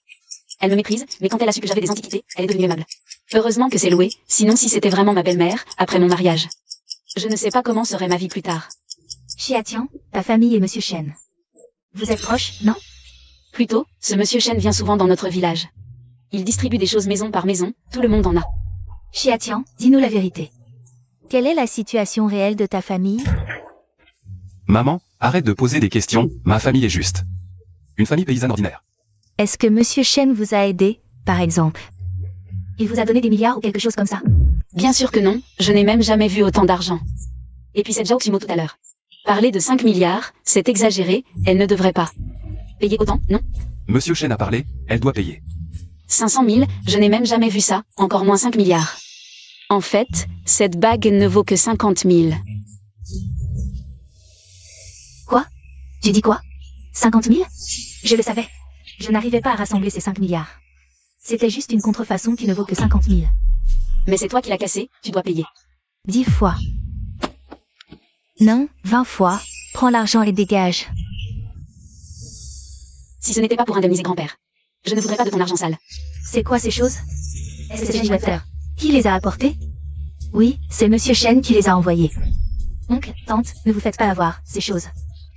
Elle me méprise, mais quand elle a su que j'avais des antiquités, elle est devenue aimable. Heureusement que c'est loué, sinon si c'était vraiment ma belle-mère, après mon mariage. Je ne sais pas comment serait ma vie plus tard. Xiatian, ta famille et Monsieur Chen. Vous êtes proches, non? Plutôt, ce monsieur Chen vient souvent dans notre village. Il distribue des choses maison par maison, tout le monde en a. Xiatian, dis-nous la vérité. Quelle est la situation réelle de ta famille? Maman, arrête de poser des questions, ma famille est juste. Une famille paysanne ordinaire. Est-ce que Monsieur Chen vous a aidé, par exemple? Il vous a donné des milliards ou quelque chose comme ça? Bien sûr que non, je n'ai même jamais vu autant d'argent. Et puis cette Zhao Ximo tout à l'heure. Parler de 5 milliards, c'est exagéré, elle ne devrait pas. Payer autant, non? Monsieur Chen a parlé, elle doit payer. 500 000, je n'ai même jamais vu ça, encore moins 5 milliards. En fait, cette bague ne vaut que 50 000. Quoi? Tu dis quoi? 50 000? Je le savais. Je n'arrivais pas à rassembler ces 5 milliards. C'était juste une contrefaçon qui ne vaut que 50 000. Mais c'est toi qui l'as cassé, tu dois payer. 10 fois. Non, 20 fois. Prends l'argent et dégage. Si ce n'était pas pour indemniser grand-père. Je ne voudrais pas de ton argent sale. C'est quoi ces choses? C'est Chen Water. Qui les a apportées? Oui, c'est Monsieur Chen qui les a envoyées. Oncle, tante, ne vous faites pas avoir, ces choses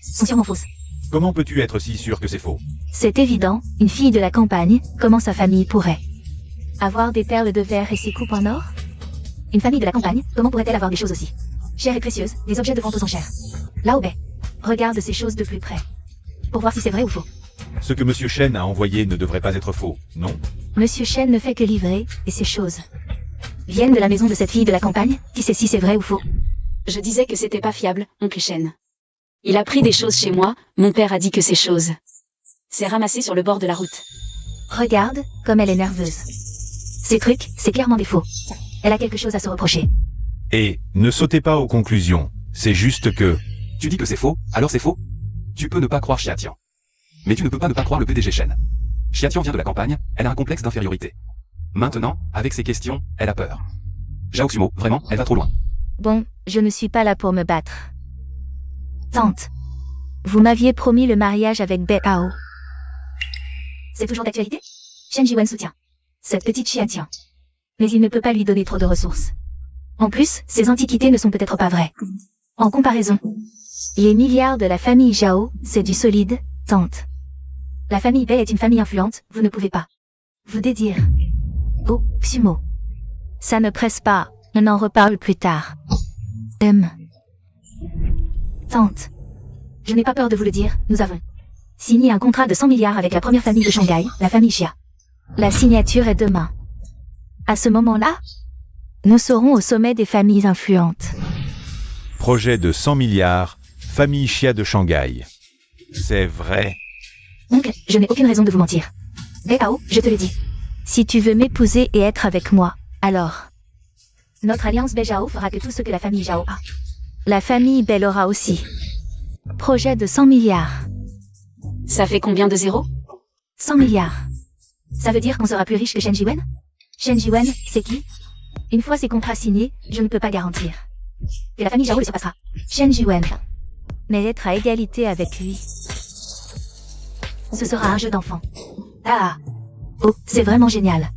sont sûrement fausses. Comment peux-tu être si sûr que c'est faux? C'est évident, une fille de la campagne, comment sa famille pourrait avoir des perles de verre et ses coupes en or? Une famille de la campagne, comment pourrait-elle avoir des choses aussi chères et précieuses, des objets de vente aux enchères? Lao Bei, regarde ces choses de plus près, pour voir si c'est vrai ou faux. Ce que Monsieur Chen a envoyé ne devrait pas être faux, non? Monsieur Chen ne fait que livrer, et ces choses viennent de la maison de cette fille de la campagne, qui sait si c'est vrai ou faux. Je disais que c'était pas fiable, oncle Chen. Il a pris des choses chez moi, mon père a dit que ces choses. C'est ramassé sur le bord de la route. Regarde, comme elle est nerveuse. Ces trucs, c'est clairement des faux. Elle a quelque chose à se reprocher. Et, ne sautez pas aux conclusions, c'est juste que... Tu dis que c'est faux, alors c'est faux? Tu peux ne pas croire Xiatian. Mais tu ne peux pas ne pas croire le PDG Chen. Xiatian vient de la campagne, elle a un complexe d'infériorité. Maintenant, avec ces questions, elle a peur. Zhao Xumo, vraiment, elle va trop loin. Bon, je ne suis pas là pour me battre. Tante, vous m'aviez promis le mariage avec Bei Hao. C'est toujours d'actualité? Shen Jiwen soutient cette petite Xiatian. Mais il ne peut pas lui donner trop de ressources. En plus, ces antiquités ne sont peut-être pas vraies. En comparaison, les milliards de la famille Zhao, c'est du solide, tante. La famille Bei est une famille influente, vous ne pouvez pas vous dédire. Oh, Xumo. Ça ne presse pas, on en reparle plus tard. Tante. Je n'ai pas peur de vous le dire, nous avons signé un contrat de 100 milliards avec la première famille de Shanghai, la famille Xia. La signature est demain. À ce moment-là, nous serons au sommet des familles influentes. Projet de 100 milliards, famille Xia de Shanghai. C'est vrai. Donc, je n'ai aucune raison de vous mentir. Bao, je te le dis. Si tu veux m'épouser et être avec moi, alors notre alliance Bei-Zhao fera que tout ce que la famille Zhao a. La famille Bei l'aura aussi. Projet de 100 milliards. Ça fait combien de zéros? 100 milliards. Ça veut dire qu'on sera plus riche que Shen Jiwen? Shen Jiwen, c'est qui? Une fois ces contrats signés, je ne peux pas garantir que la famille Zhao le surpassera. Shen Jiwen. Mais être à égalité avec lui, ce sera un jeu d'enfant. Ah. Oh, c'est vraiment génial.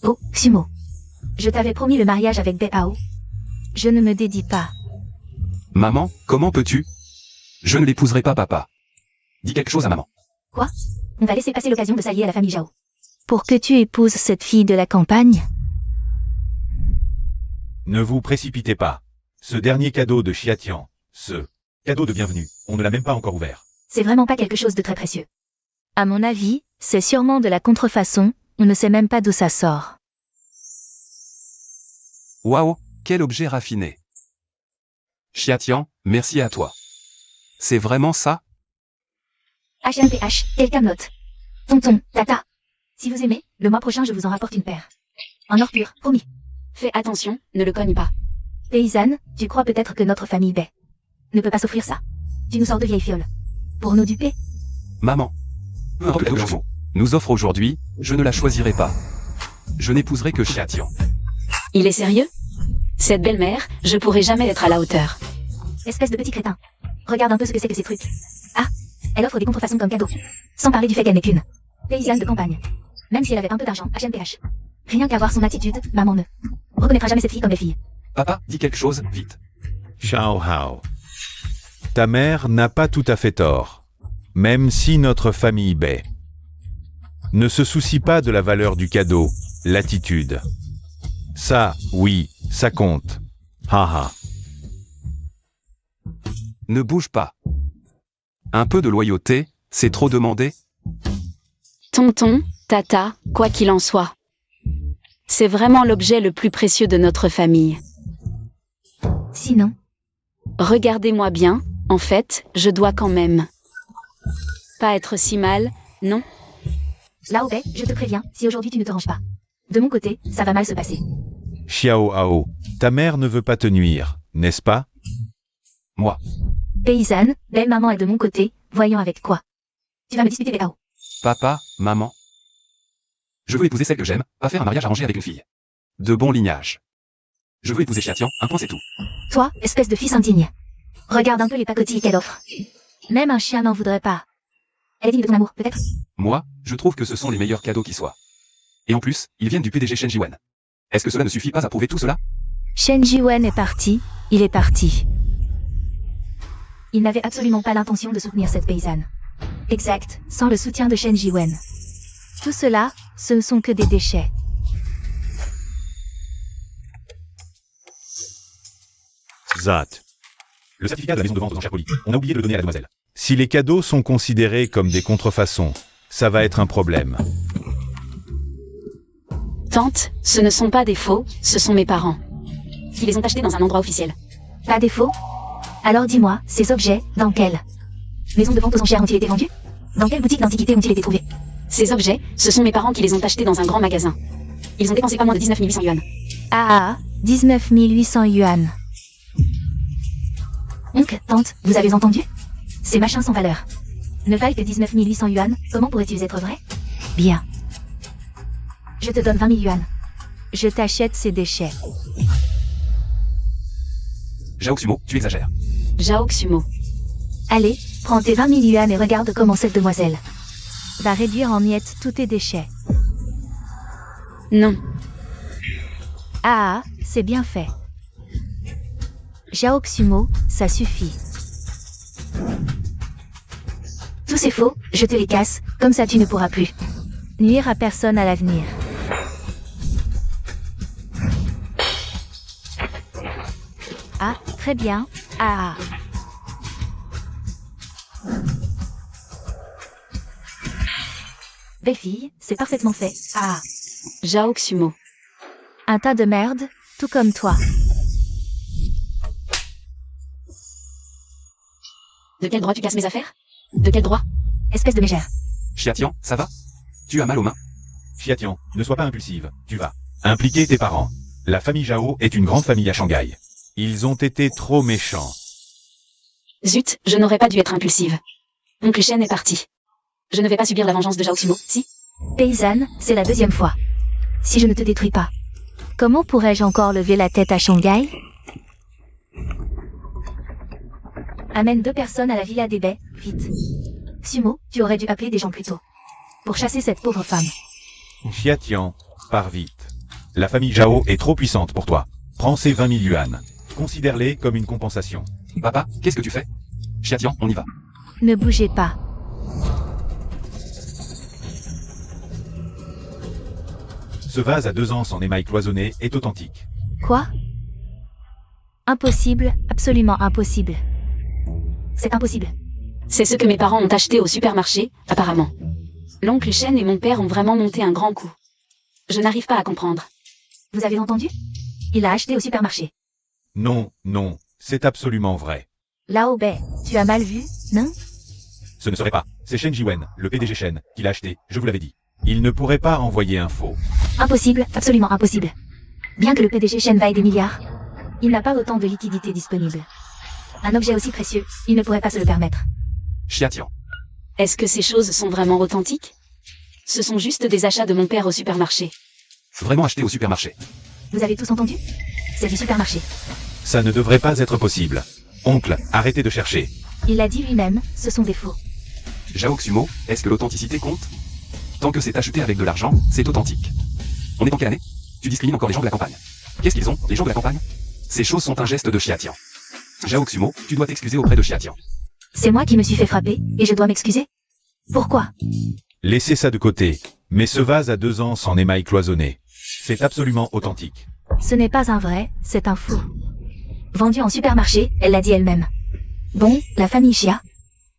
Oh, Xumo. Je t'avais promis le mariage avec Bei-Hao. Je ne me dédie pas. Maman, comment peux-tu? Je ne l'épouserai pas, papa. Dis quelque chose à maman. Quoi? On va laisser passer l'occasion de s'allier à la famille Zhao. Pour que tu épouses cette fille de la campagne? Ne vous précipitez pas. Ce dernier cadeau de Xiatian, ce cadeau de bienvenue, on ne l'a même pas encore ouvert. C'est vraiment pas quelque chose de très précieux. À mon avis, c'est sûrement de la contrefaçon, on ne sait même pas d'où ça sort. Waouh, quel objet raffiné. Xiatian, merci à toi. C'est vraiment ça? HMPH, quelqu'un note. Tonton, tata. Si vous aimez, le mois prochain je vous en rapporte une paire. En or pur, promis. Fais attention, ne le cogne pas. Paysanne, tu crois peut-être que notre famille Bei ne peut pas s'offrir ça? Tu nous sors de vieilles fioles. Pour nous duper? Maman. Peu importe le cadeau nous offre aujourd'hui, je ne la choisirai pas. Je n'épouserai que Xiatian. Il est sérieux? Cette belle-mère, je pourrai jamais être à la hauteur. Espèce de petit crétin. Regarde un peu ce que c'est que ces trucs. Ah, elle offre des contrefaçons comme cadeau. Sans parler du fait qu'elle n'est qu'une paysanne de campagne. Même si elle avait un peu d'argent, HMPH. Rien qu'à voir son attitude, maman ne reconnaîtra jamais cette fille comme les filles. Papa, dis quelque chose, vite. Xiao Hao. Ta mère n'a pas tout à fait tort. Même si notre famille Bei ne se soucie pas de la valeur du cadeau, l'attitude. Ça, oui, ça compte. Haha. Ne bouge pas. Un peu de loyauté, c'est trop demandé? Tonton, tata, quoi qu'il en soit. C'est vraiment l'objet le plus précieux de notre famille. Sinon, Regardez-moi bien, en fait, je dois quand même pas être si mal, non? Lao Bei, je te préviens, si aujourd'hui tu ne te ranges pas. De mon côté, ça va mal se passer. Xiao Hao, ta mère ne veut pas te nuire, n'est-ce pas? Moi. Paysanne, belle maman est de mon côté, voyons avec quoi. Tu vas me disputer Bei-Hao. Papa, maman. Je veux épouser celle que j'aime, pas faire un mariage arrangé avec une fille. De bon lignage. Je veux épouser Xiatian, un point c'est tout. Toi, espèce de fils indigne. Regarde un peu les pacotilles qu'elle offre. Même un chien n'en voudrait pas. Elle est digne de ton amour, peut-être? Moi, je trouve que ce sont les meilleurs cadeaux qui soient. Et en plus, ils viennent du PDG Shen Jiwen. Est-ce que cela ne suffit pas à prouver tout cela? Shen Jiwen est parti, il est parti. Il n'avait absolument pas l'intention de soutenir cette paysanne. Exact, sans le soutien de Shen Jiwen. Tout cela, ce ne sont que des déchets. Zat. Le certificat de la maison de vente aux enchères polies, on a oublié de le donner à la demoiselle. Si les cadeaux sont considérés comme des contrefaçons, ça va être un problème. Tante, ce ne sont pas des faux, ce sont mes parents. Qui les ont achetés dans un endroit officiel. Pas défaut? Alors dis-moi, ces objets, dans quelle maison de vente aux enchères ont-ils été vendus? Dans quelle boutique d'antiquités ont-ils été trouvés? Ces objets, ce sont mes parents qui les ont achetés dans un grand magasin. Ils ont dépensé pas moins de 19 800 yuan. Ah, 19 800 yuan. Donc, tante, vous avez entendu? Ces machins sans valeur ne valent que 19 800 yuan, comment pourraient-ils être vrais? Bien. Je te donne 20 000 yuan. Je t'achète ces déchets. Zhao Xumo, tu exagères. Zhao Xumo. Allez, prends tes 20 000 yuan et regarde comment cette demoiselle va réduire en miettes tous tes déchets. Non. Ah, c'est bien fait. Jaoxumo, ça suffit. Tout c'est faux, je te les casse, comme ça tu ne pourras plus nuire à personne à l'avenir. Ah, très bien. Ah. Belle fille, c'est parfaitement fait. Ah. Jaoxumo. Un tas de merde, tout comme toi. De quel droit tu casses mes affaires? De quel droit? Espèce de mégère. Chiatian, ça va? Tu as mal aux mains? Chiatian, ne sois pas impulsive, tu vas impliquer tes parents. La famille Zhao est une grande famille à Shanghai. Ils ont été trop méchants. Zut, je n'aurais pas dû être impulsive. Oncle Shen est parti. Je ne vais pas subir la vengeance de Jaoxumo, si? Paysanne, c'est la deuxième fois. Si je ne te détruis pas, comment pourrais-je encore lever la tête à Shanghai? Amène 2 personnes à la villa des baies, vite. Sumo, tu aurais dû appeler des gens plus tôt. Pour chasser cette pauvre femme. Chiatian, pars vite. La famille Zhao est trop puissante pour toi. Prends ces 20 000 yuan. Considère-les comme une compensation. Papa, qu'est-ce que tu fais? Chiatian, on y va. Ne bougez pas. Ce vase à 2 ans en émail cloisonné est authentique. Quoi? Impossible, absolument impossible. C'est impossible. C'est ce que mes parents ont acheté au supermarché, apparemment. L'oncle Shen et mon père ont vraiment monté un grand coup. Je n'arrive pas à comprendre. Vous avez entendu? Il l'a acheté au supermarché. Non, non, c'est absolument vrai. Lao Bei, tu as mal vu, non? Ce ne serait pas. C'est Shen Jiwen, le PDG Shen, qui l'a acheté, je vous l'avais dit. Il ne pourrait pas envoyer un faux. Impossible, absolument impossible. Bien que le PDG Shen vaille des milliards, il n'a pas autant de liquidités disponibles. Un objet aussi précieux, il ne pourrait pas se le permettre. Chiatian. Est-ce que ces choses sont vraiment authentiques? Ce sont juste des achats de mon père au supermarché. Vraiment acheté au supermarché. Vous avez tous entendu? C'est du supermarché. Ça ne devrait pas être possible. Oncle, arrêtez de chercher. Il l'a dit lui-même, ce sont des faux. Jaoxumo, est-ce que l'authenticité compte? Tant que c'est acheté avec de l'argent, c'est authentique. On est en quelle année? Tu discrimines encore les gens de la campagne. Qu'est-ce qu'ils ont, les gens de la campagne? Ces choses sont un geste de Chiatian. Jaoxumo, tu dois t'excuser auprès de Chiatian. C'est moi qui me suis fait frapper, et je dois m'excuser? Pourquoi? Laissez ça de côté. Mais ce vase à 2 ans en émail cloisonné. C'est absolument authentique. Ce n'est pas un vrai, c'est un faux. Vendu en supermarché, elle l'a dit elle-même. Bon, la famille Chia.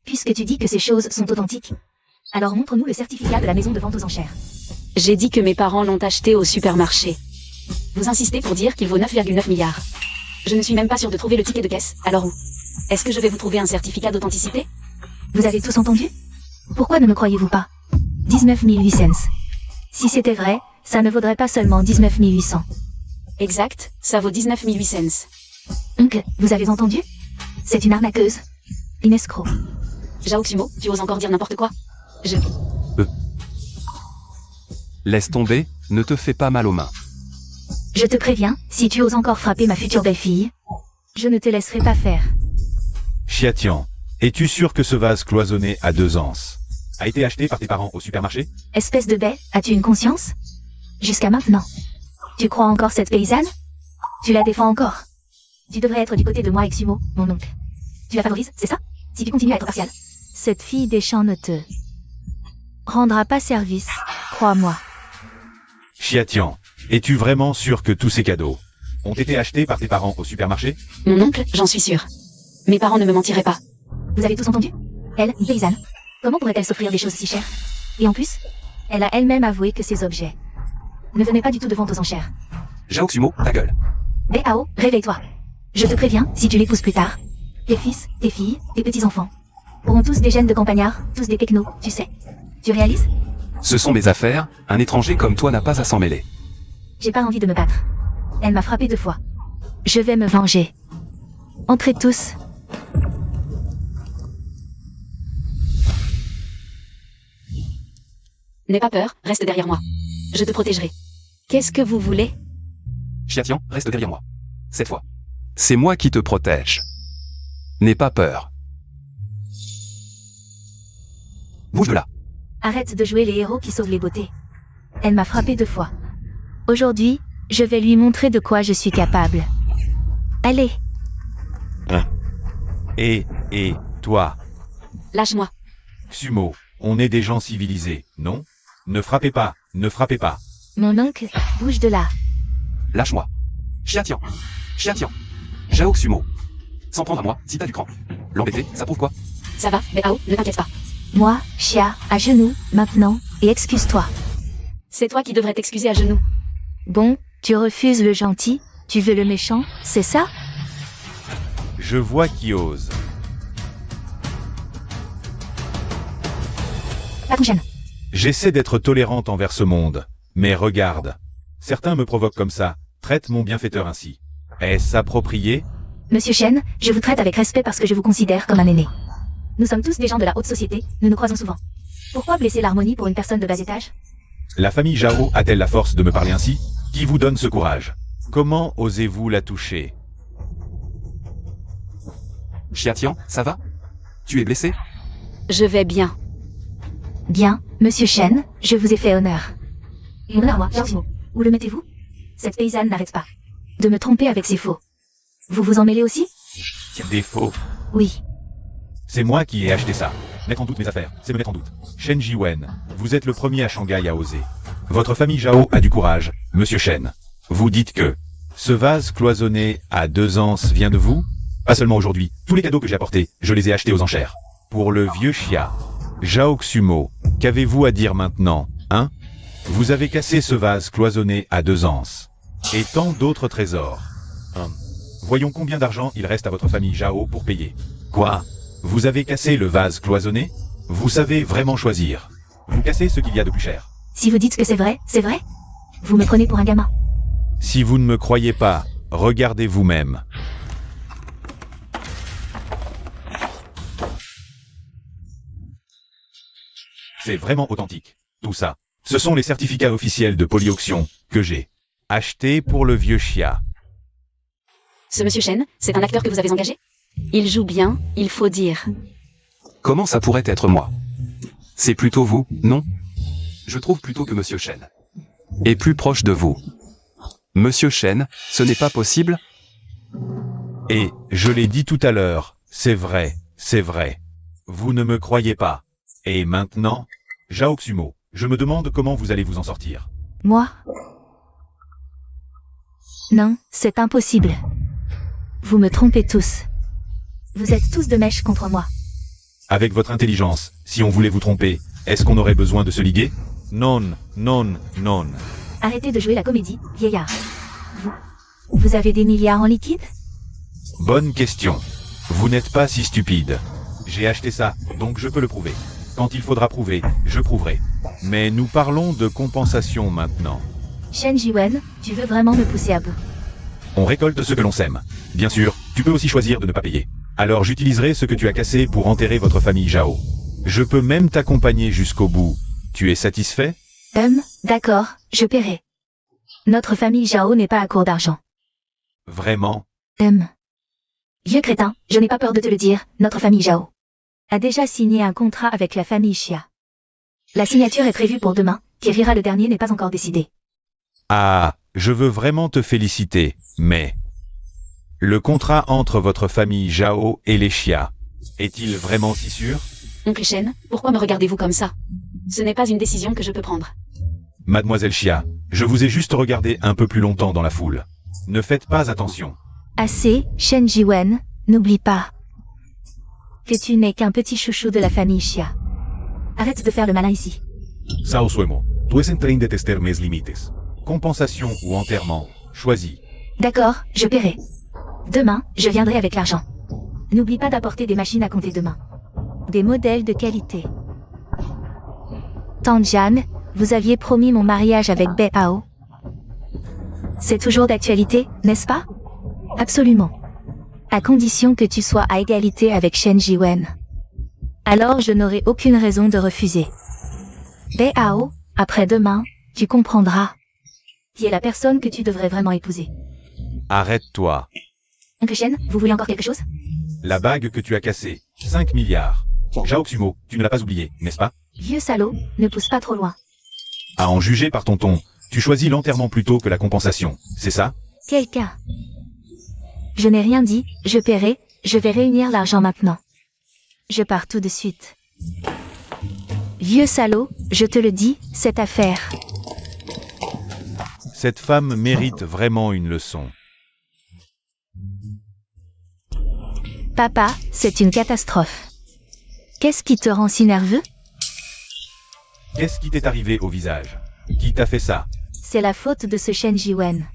Puisque tu dis que ces choses sont authentiques, alors montre-nous le certificat de la maison de vente aux enchères. J'ai dit que mes parents l'ont acheté au supermarché. Vous insistez pour dire qu'il vaut 9,9 milliards. Je ne suis même pas sûre de trouver le ticket de caisse, alors où? Est-ce que je vais vous trouver un certificat d'authenticité? Vous avez tous entendu? Pourquoi ne me croyez-vous pas? 19 800. Si c'était vrai, ça ne vaudrait pas seulement 19 800. Exact, ça vaut 19 800. Oncle, vous avez entendu? C'est une arnaqueuse. Une escroc. Jaoxumo, tu oses encore dire n'importe quoi? Laisse tomber, ne te fais pas mal aux mains. Je te préviens, si tu oses encore frapper ma future belle-fille, je ne te laisserai pas faire. Chiatian, es-tu sûr que ce vase cloisonné à 2 ans a été acheté par tes parents au supermarché? Espèce de baie, as-tu une conscience? Jusqu'à maintenant. Tu crois encore cette paysanne? Tu la défends encore? Tu devrais être du côté de moi avec Sumo, mon oncle. Tu la favorises, c'est ça? Si tu continues à être partial. Cette fille des champs ne te rendra pas service, crois-moi. Chiatian, es-tu vraiment sûr que tous ces cadeaux ont été achetés par tes parents au supermarché? Mon oncle, j'en suis sûre. Mes parents ne me mentiraient pas. Vous avez tous entendu? Elle, une paysanne. Comment pourrait-elle s'offrir des choses si chères? Et en plus, elle a elle-même avoué que ces objets ne venaient pas du tout de vente aux enchères. Jaoxumo, ta gueule. Bao, réveille-toi. Je te préviens, si tu l'épouses plus tard, tes fils, tes filles, tes petits-enfants auront tous des gènes de campagnards, tous des technos, tu sais? Tu réalises? Ce sont mes affaires, un étranger comme toi n'a pas à s'en mêler. J'ai pas envie de me battre. Elle m'a frappé 2 fois. Je vais me venger. Entrez tous. N'aie pas peur, reste derrière moi. Je te protégerai. Qu'est-ce que vous voulez? Chiatian, reste derrière moi. Cette fois. C'est moi qui te protège. N'aie pas peur. Bouge de là. Arrête de jouer les héros qui sauvent les beautés. Elle m'a frappé 2 fois. Aujourd'hui, je vais lui montrer de quoi je suis capable. Allez, Et toi, Lâche-moi. Sumo, on est des gens civilisés, non? Ne frappez pas, ne frappez pas. mon oncle, bouge de là. Lâche-moi. Chiatian. Chiatian. Jao Sumo. S'en prendre à moi, si t'as du cran. L'embêter, ça prouve quoi? Ça va, Béao, ne t'inquiète pas. Moi, Chia, à genoux, maintenant, et excuse-toi. C'est toi qui devrais t'excuser à genoux. Bon, tu refuses le gentil, tu veux le méchant, c'est ça? Je vois qui ose. La prochaine. J'essaie d'être tolérante envers ce monde, mais regarde. Certains me provoquent comme ça, traitent mon bienfaiteur ainsi. Est-ce approprié? Monsieur Chen, je vous traite avec respect parce que je vous considère comme un aîné. Nous sommes tous des gens de la haute société, nous nous croisons souvent. Pourquoi blesser l'harmonie pour une personne de bas étage? La famille Jao a-t-elle la force de me parler ainsi? Qui vous donne ce courage? Comment osez-vous la toucher? Chiatian, ça va? Tu es blessé? Je vais bien. Bien, Monsieur Chen, je vous ai fait honneur. Et honneur à moi, Georgimo. Où le mettez-vous? Cette paysanne n'arrête pas de me tromper avec ses faux. Vous vous en mêlez aussi? Des faux. Oui. C'est moi qui ai acheté ça. Mettre en doute mes affaires, c'est me mettre en doute. Shen Jiwen, vous êtes le premier à Shanghai à oser. Votre famille Jao a du courage, Monsieur Shen. Vous dites que ce vase cloisonné à 2 anses vient de vous? Pas seulement aujourd'hui, tous les cadeaux que j'ai apportés, je les ai achetés aux enchères. Pour le vieux Chia. Jao Xumo, qu'avez-vous à dire maintenant, hein? Vous avez cassé ce vase cloisonné à 2 anses. Et tant d'autres trésors. Voyons combien d'argent il reste à votre famille Jao pour payer. Quoi? Vous avez cassé le vase cloisonné? Vous savez vraiment choisir. Vous cassez ce qu'il y a de plus cher. Si vous dites que c'est vrai, c'est vrai? Vous me prenez pour un gamin. Si vous ne me croyez pas, regardez vous-même. C'est vraiment authentique, tout ça. Ce sont les certificats officiels de Polyauction que j'ai achetés pour le vieux Chia. Ce monsieur Chen, c'est un acteur que vous avez engagé? Il joue bien, il faut dire. Comment ça pourrait être moi? C'est plutôt vous, non? Je trouve plutôt que Monsieur Chen est plus proche de vous. Monsieur Chen, ce n'est pas possible? Et, je l'ai dit tout à l'heure, c'est vrai, c'est vrai. Vous ne me croyez pas. Et maintenant, Jao Xumo, je me demande comment vous allez vous en sortir. Moi? Non, c'est impossible. Vous me trompez tous. Vous êtes tous de mèche contre moi. Avec votre intelligence, si on voulait vous tromper, est-ce qu'on aurait besoin de se liguer? Non, non, non. Arrêtez de jouer la comédie, vieillard. Vous avez des milliards en liquide? Bonne question. Vous n'êtes pas si stupide. J'ai acheté ça, donc je peux le prouver. Quand il faudra prouver, je prouverai. Mais nous parlons de compensation maintenant. Shen Jiwen, tu veux vraiment me pousser à bout? On récolte ce que l'on sème. Bien sûr, tu peux aussi choisir de ne pas payer. Alors j'utiliserai ce que tu as cassé pour enterrer votre famille Jao. Je peux même t'accompagner jusqu'au bout. Tu es satisfait? D'accord, je paierai. Notre famille Jao n'est pas à court d'argent. Vraiment? Vieux crétin, je n'ai pas peur de te le dire, notre famille Jao a déjà signé un contrat avec la famille Chia. La signature est prévue pour demain, qui rira le dernier n'est pas encore décidé. Ah, je veux vraiment te féliciter, mais... Le contrat entre votre famille Jao et les Chia, est-il vraiment si sûr? Oncle Shen, pourquoi me regardez-vous comme ça? Ce n'est pas une décision que je peux prendre. Mademoiselle Chia, je vous ai juste regardé un peu plus longtemps dans la foule. Ne faites pas attention. Assez, Shen Jiwen, n'oublie pas que tu n'es qu'un petit chouchou de la famille Chia. Arrête de faire le malin ici. Sao Suemo, tu es en train de tester mes limites. Compensation ou enterrement, choisis. D'accord, je paierai. Demain, je viendrai avec l'argent. N'oublie pas d'apporter des machines à compter demain. Des modèles de qualité. Tanjan, vous aviez promis mon mariage avec Bei Hao. C'est toujours d'actualité, n'est-ce pas? Absolument. À condition que tu sois à égalité avec Shen Jiwen. Alors je n'aurai aucune raison de refuser. Bei Hao, après-demain, tu comprendras qui est la personne que tu devrais vraiment épouser. Arrête-toi. Oncle Shen, vous voulez encore quelque chose? La bague que tu as cassée, 5 milliards. Jao Xumo, tu ne l'as pas oublié, n'est-ce pas? Vieux salaud, ne pousse pas trop loin. À en juger par ton ton, tu choisis l'enterrement plutôt que la compensation, c'est ça? Quelqu'un. Je n'ai rien dit, je paierai, je vais réunir l'argent maintenant. Je pars tout de suite. Vieux salaud, je te le dis, cette affaire. Cette femme mérite vraiment une leçon. Papa, c'est une catastrophe. Qu'est-ce qui te rend si nerveux? Qu'est-ce qui t'est arrivé au visage? Qui t'a fait ça? C'est la faute de ce Shen Jiwen.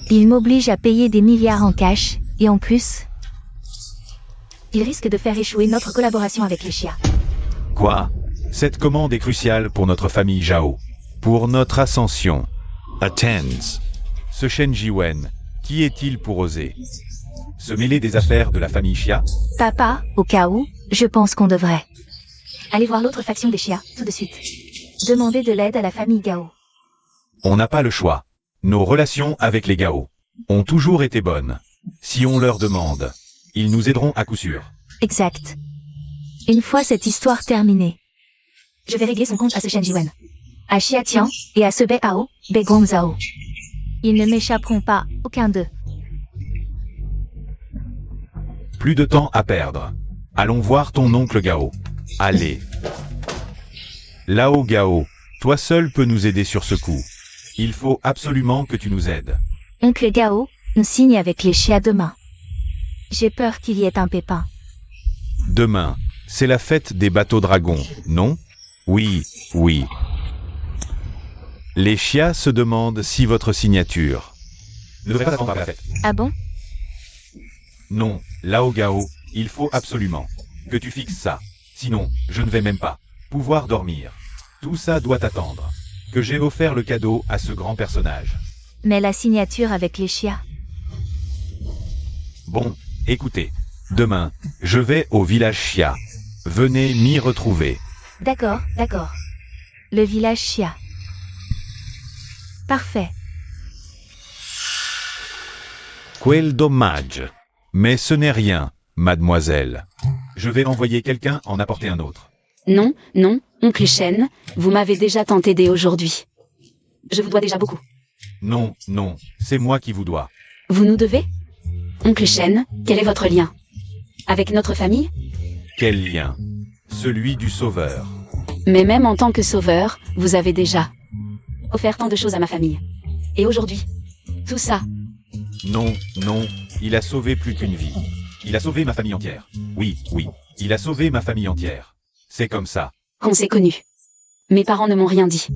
Il m'oblige à payer des milliards en cash, et en plus, il risque de faire échouer notre collaboration avec les Xia. Quoi? Cette commande est cruciale pour notre famille Zhao. Pour notre ascension. Attends. Ce Shen Jiwen, qui est-il pour oser se mêler des affaires de la famille Xia? Papa, au cas où, je pense qu'on devrait aller voir l'autre faction des Xia, tout de suite. Demander de l'aide à la famille Gao. On n'a pas le choix. Nos relations avec les Gao ont toujours été bonnes. Si on leur demande, ils nous aideront à coup sûr. Exact. Une fois cette histoire terminée, je vais régler son compte à ce Shen Jiwen, à Xia Tian et à ce Bei Hao, Bei Gongzhao. Ils ne m'échapperont pas, aucun d'eux. Plus de temps à perdre. Allons voir ton oncle Gao. Allez. Lao Gao, toi seul peux nous aider sur ce coup. Il faut absolument que tu nous aides. Oncle Gao, on signe avec les Xia demain. J'ai peur qu'il y ait un pépin. Demain, c'est la fête des bateaux dragons, non? Oui, oui. Les Xia se demandent si votre signature ne devrait pas attendre à la fête. Ah bon? Non, Lao Gao, il faut absolument que tu fixes ça. Sinon, je ne vais même pas pouvoir dormir. Tout ça doit attendre. Que j'ai offert le cadeau à ce grand personnage. Mais la signature avec les Xia. Bon, écoutez. Demain, je vais au village Xia. Venez m'y retrouver. D'accord, d'accord. Le village Xia. Parfait. Quel dommage. Mais ce n'est rien, mademoiselle. Je vais envoyer quelqu'un en apporter un autre. Non, non, oncle Shen, vous m'avez déjà tenté dès aujourd'hui. Je vous dois déjà beaucoup. Non, non, c'est moi qui vous dois. Vous nous devez? Oncle Shen, quel est votre lien? Avec notre famille? Quel lien? Celui du sauveur. Mais même en tant que sauveur, vous avez déjà offert tant de choses à ma famille. Et aujourd'hui, tout ça, Non, non, il a sauvé plus qu'une vie. Il a sauvé ma famille entière. Oui, oui, il a sauvé ma famille entière. C'est comme ça. qu'on s'est connus. Mes parents ne m'ont rien dit.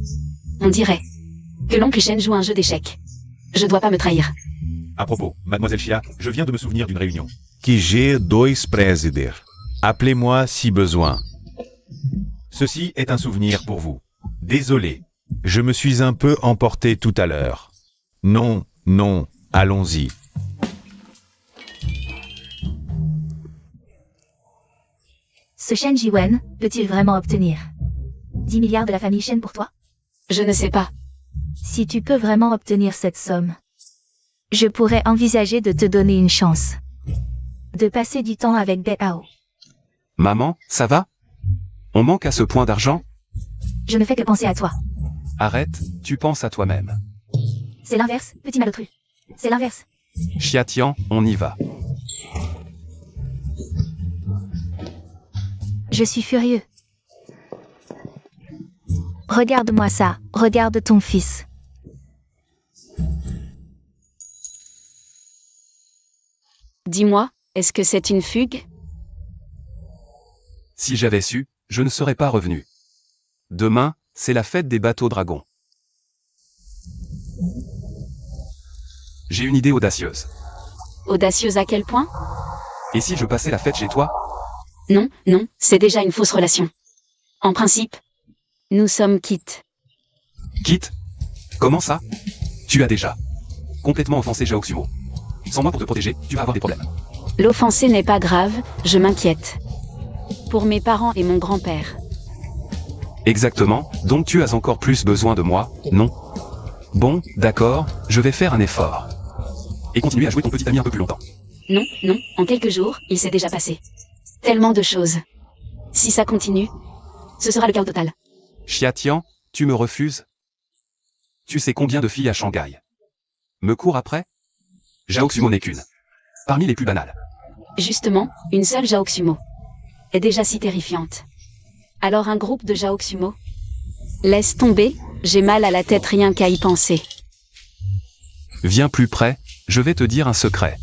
On dirait que l'oncle Shen joue un jeu d'échecs. Je dois pas me trahir. À propos, mademoiselle Xia, je viens de me souvenir d'une réunion. Qui j'ai dois présider. Appelez-moi si besoin. Ceci est un souvenir pour vous. Désolé. Je me suis un peu emporté tout à l'heure. Non, non, allons-y. Ce Shen Jiwen peut-il vraiment obtenir 10 milliards de la famille Shen pour toi? Je ne sais pas. Si tu peux vraiment obtenir cette somme, je pourrais envisager de te donner une chance. De passer du temps avec Bei Hao. Maman, ça va? On manque à ce point d'argent? Je ne fais que penser à toi. Arrête, tu penses à toi-même. C'est l'inverse, petit malotru. C'est l'inverse. Xia Tian, on y va. Je suis furieux. Regarde-moi ça, regarde ton fils. Dis-moi, est-ce que c'est une fugue? Si j'avais su, je ne serais pas revenu. Demain, c'est la fête des bateaux dragons. J'ai une idée audacieuse. Audacieuse à quel point? Et si je passais la fête chez toi? Non, non, c'est déjà une fausse relation. En principe, nous sommes quittes. Quitte? Comment ça? Tu as déjà complètement offensé Zhao Xumo. Sans moi pour te protéger, tu vas avoir des problèmes. L'offenser n'est pas grave, je m'inquiète. Pour mes parents et mon grand-père. Exactement, donc tu as encore plus besoin de moi, non? Bon, d'accord, je vais faire un effort. Et continuer à jouer ton petit ami un peu plus longtemps. Non, non, en quelques jours, il s'est déjà passé tellement de choses. Si ça continue, ce sera le chaos total. Xiatian, tu me refuses? Tu sais combien de filles à Shanghai me courent après? Zhao n'est qu'une. Parmi les plus banales. Justement, une seule Jaoxumo est déjà si terrifiante. Alors un groupe de Jaoxumo? Laisse tomber, j'ai mal à la tête rien qu'à y penser. Viens plus près, je vais te dire un secret.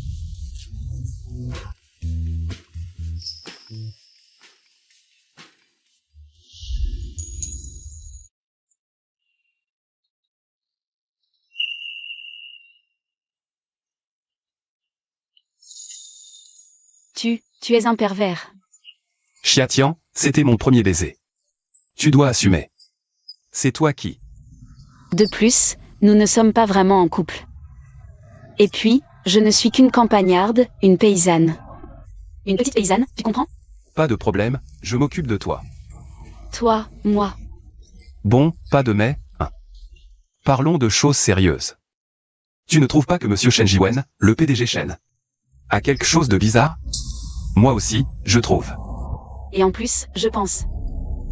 Tu es un pervers. Xiatian, c'était mon premier baiser. Tu dois assumer. C'est toi qui. De plus, nous ne sommes pas vraiment en couple. Et puis, je ne suis qu'une campagnarde, une paysanne. Une petite paysanne, tu comprends? Pas de problème, je m'occupe de toi. Toi, moi. Bon, pas de mais, hein. Parlons de choses sérieuses. Tu ne trouves pas que Monsieur Shen Jiwen, le PDG Shen, a quelque chose de bizarre? Moi aussi, je trouve. Et en plus, je pense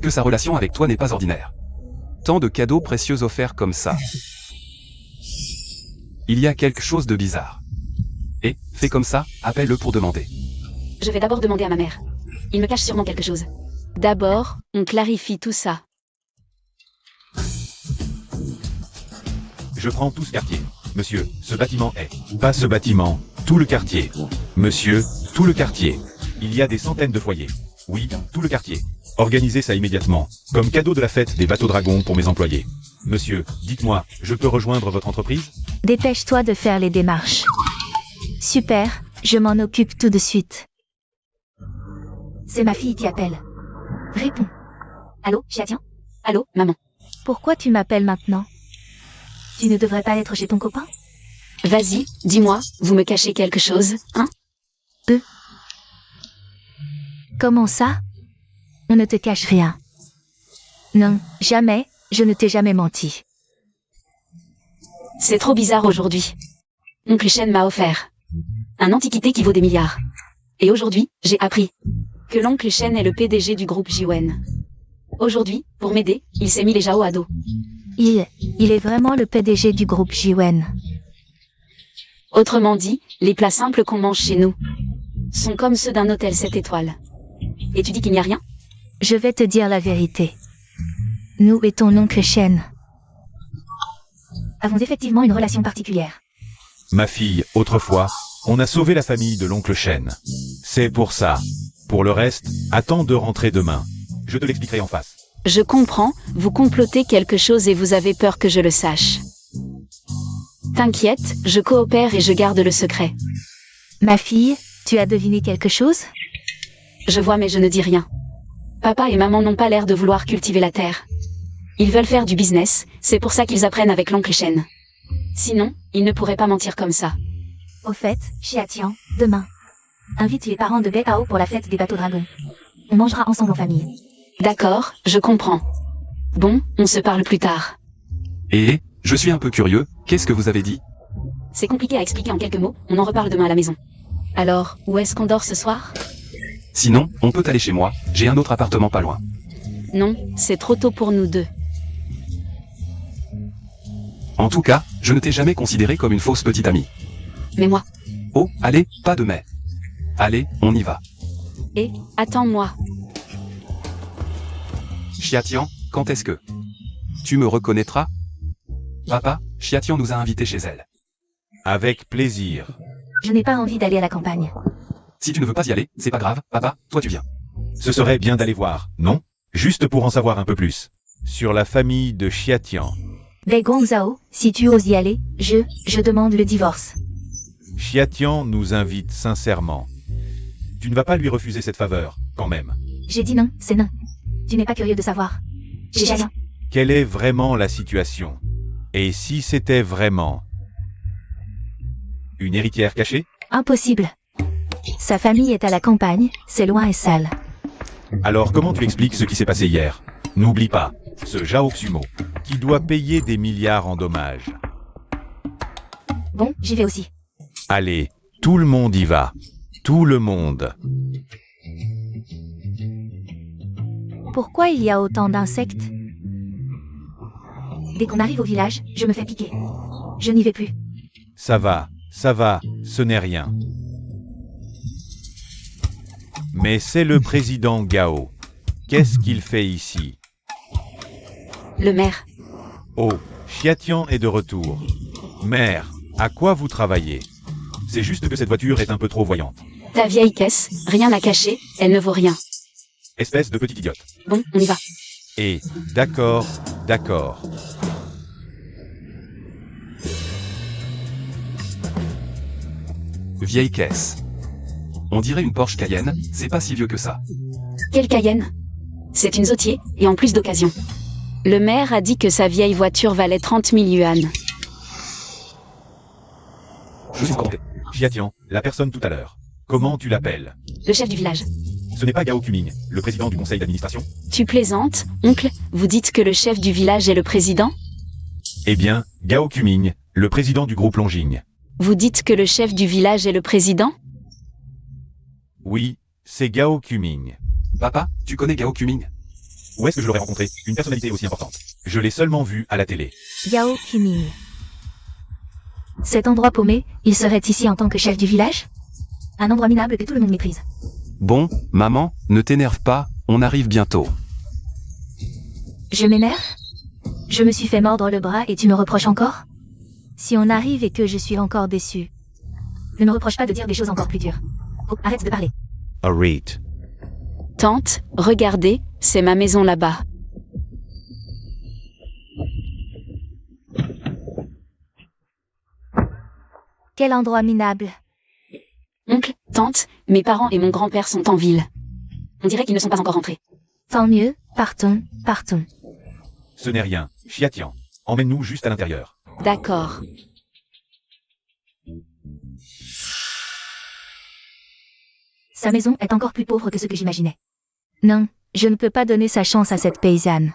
Que sa relation avec toi n'est pas ordinaire. Tant de cadeaux précieux offerts comme ça. Il y a quelque chose de bizarre. Et, fais comme ça, appelle-le pour demander. Je vais d'abord demander à ma mère. Il me cache sûrement quelque chose. D'abord, on clarifie tout ça. Je prends tout ce quartier. Monsieur, ce bâtiment est. Pas ce bâtiment, tout le quartier. Monsieur, tout le quartier. Il y a des centaines de foyers. Oui, tout le quartier. Organisez ça immédiatement, comme cadeau de la fête des bateaux dragons pour mes employés. Monsieur, dites-moi, je peux rejoindre votre entreprise? Dépêche-toi de faire les démarches. Super, je m'en occupe tout de suite. C'est ma fille qui appelle. Réponds. Allô, Xiatian? Allô, maman? Pourquoi tu m'appelles maintenant? Tu ne devrais pas être chez ton copain? Vas-y, dis-moi, vous me cachez quelque chose, hein? Comment ça? On ne te cache rien. Non, jamais, je ne t'ai jamais menti. C'est trop bizarre aujourd'hui. Oncle Shen m'a offert un antiquité qui vaut des milliards. Et aujourd'hui, j'ai appris que l'oncle Shen est le PDG du groupe Jiwen. Aujourd'hui, pour m'aider, il s'est mis les Jao à dos. Il est vraiment le PDG du groupe Jiwen. Autrement dit, les plats simples qu'on mange chez nous sont comme ceux d'un hôtel 7 étoiles. Et tu dis qu'il n'y a rien? Je vais te dire la vérité. Nous et ton oncle Shen avons effectivement une relation particulière. Ma fille, autrefois, on a sauvé la famille de l'oncle Shen. C'est pour ça. Pour le reste, attends de rentrer demain. Je te l'expliquerai en face. Je comprends, vous complotez quelque chose et vous avez peur que je le sache. T'inquiète, je coopère et je garde le secret. Ma fille, tu as deviné quelque chose? Je vois mais je ne dis rien. Papa et maman n'ont pas l'air de vouloir cultiver la terre. Ils veulent faire du business, c'est pour ça qu'ils apprennent avec l'oncle Shen. Sinon, ils ne pourraient pas mentir comme ça. Au fait, Xiatian, demain, invite les parents de Beihao pour la fête des bateaux dragons. On mangera ensemble en famille. D'accord, je comprends. Bon, on se parle plus tard. Et, je suis un peu curieux, qu'est-ce que vous avez dit? C'est compliqué à expliquer en quelques mots, on en reparle demain à la maison. Alors, où est-ce qu'on dort ce soir? Sinon, on peut aller chez moi, j'ai un autre appartement pas loin. Non, c'est trop tôt pour nous deux. En tout cas, je ne t'ai jamais considéré comme une fausse petite amie. Mais moi. Oh, allez, pas de mais. Allez, on y va. Et, attends-moi. Xiatian, quand est-ce que tu me reconnaîtras? Papa, Xiatian nous a invités chez elle. Avec plaisir. Je n'ai pas envie d'aller à la campagne. Si tu ne veux pas y aller, c'est pas grave, papa, toi tu viens. Ce serait bien d'aller voir, non? Juste pour en savoir un peu plus. Sur la famille de Xiatian. Beigongzhao, si tu oses y aller, je demande le divorce. Xiatian nous invite sincèrement. Tu ne vas pas lui refuser cette faveur, quand même. J'ai dit non, c'est non. Tu n'es pas curieux de savoir. Xiatian. Quelle est vraiment la situation? Et si c'était vraiment une héritière cachée? Impossible. Sa famille est à la campagne, c'est loin et sale. Alors comment tu expliques ce qui s'est passé hier? N'oublie pas, ce Jaoxumo, qui doit payer des milliards en dommages. Bon, j'y vais aussi. Allez, tout le monde y va. Tout le monde. Pourquoi il y a autant d'insectes? Dès qu'on arrive au village, je me fais piquer. Je n'y vais plus. Ça va, ce n'est rien. Mais c'est le président Gao. Qu'est-ce qu'il fait ici? Le maire. Oh, Xiatian est de retour. Mère, à quoi vous travaillez? C'est juste que cette voiture est un peu trop voyante. Ta vieille caisse, rien à cacher, elle ne vaut rien. Espèce de petite idiote. Bon, on y va. Et, d'accord. Vieille caisse. On dirait une Porsche Cayenne, c'est pas si vieux que ça. Quelle Cayenne? C'est une Zotier, et en plus d'occasion. Le maire a dit que sa vieille voiture valait 30 000 yuan. Je suis content. Xiatian, la personne tout à l'heure. Comment tu l'appelles? Le chef du village. Ce n'est pas Gao Kuming, le président du conseil d'administration? Tu plaisantes, oncle? Vous dites que le chef du village est le président? Eh bien, Gao Kuming, le président du groupe Longjing. Vous dites que le chef du village est le président? Oui, c'est Gao Kuming. Papa, tu connais Gao Kuming? Où est-ce que je l'aurais rencontré? Une personnalité aussi importante. Je l'ai seulement vu à la télé. Gao Kuming. Cet endroit paumé, il serait ici en tant que chef du village? Un endroit minable que tout le monde méprise. Bon, maman, ne t'énerve pas, on arrive bientôt. Je m'énerve? Je me suis fait mordre le bras et tu me reproches encore? Si on arrive et que je suis encore déçu, ne me reproche pas de dire des choses encore plus dures. Oh, arrête de parler. Arrête. Tante, regardez, c'est ma maison là-bas. Quel endroit minable. Oncle, tante, mes parents et mon grand-père sont en ville. On dirait qu'ils ne sont pas encore rentrés. Tant mieux, partons. Ce n'est rien. Xiatian, emmène-nous juste à l'intérieur. D'accord. Sa maison est encore plus pauvre que ce que j'imaginais. Non, je ne peux pas donner sa chance à cette paysanne.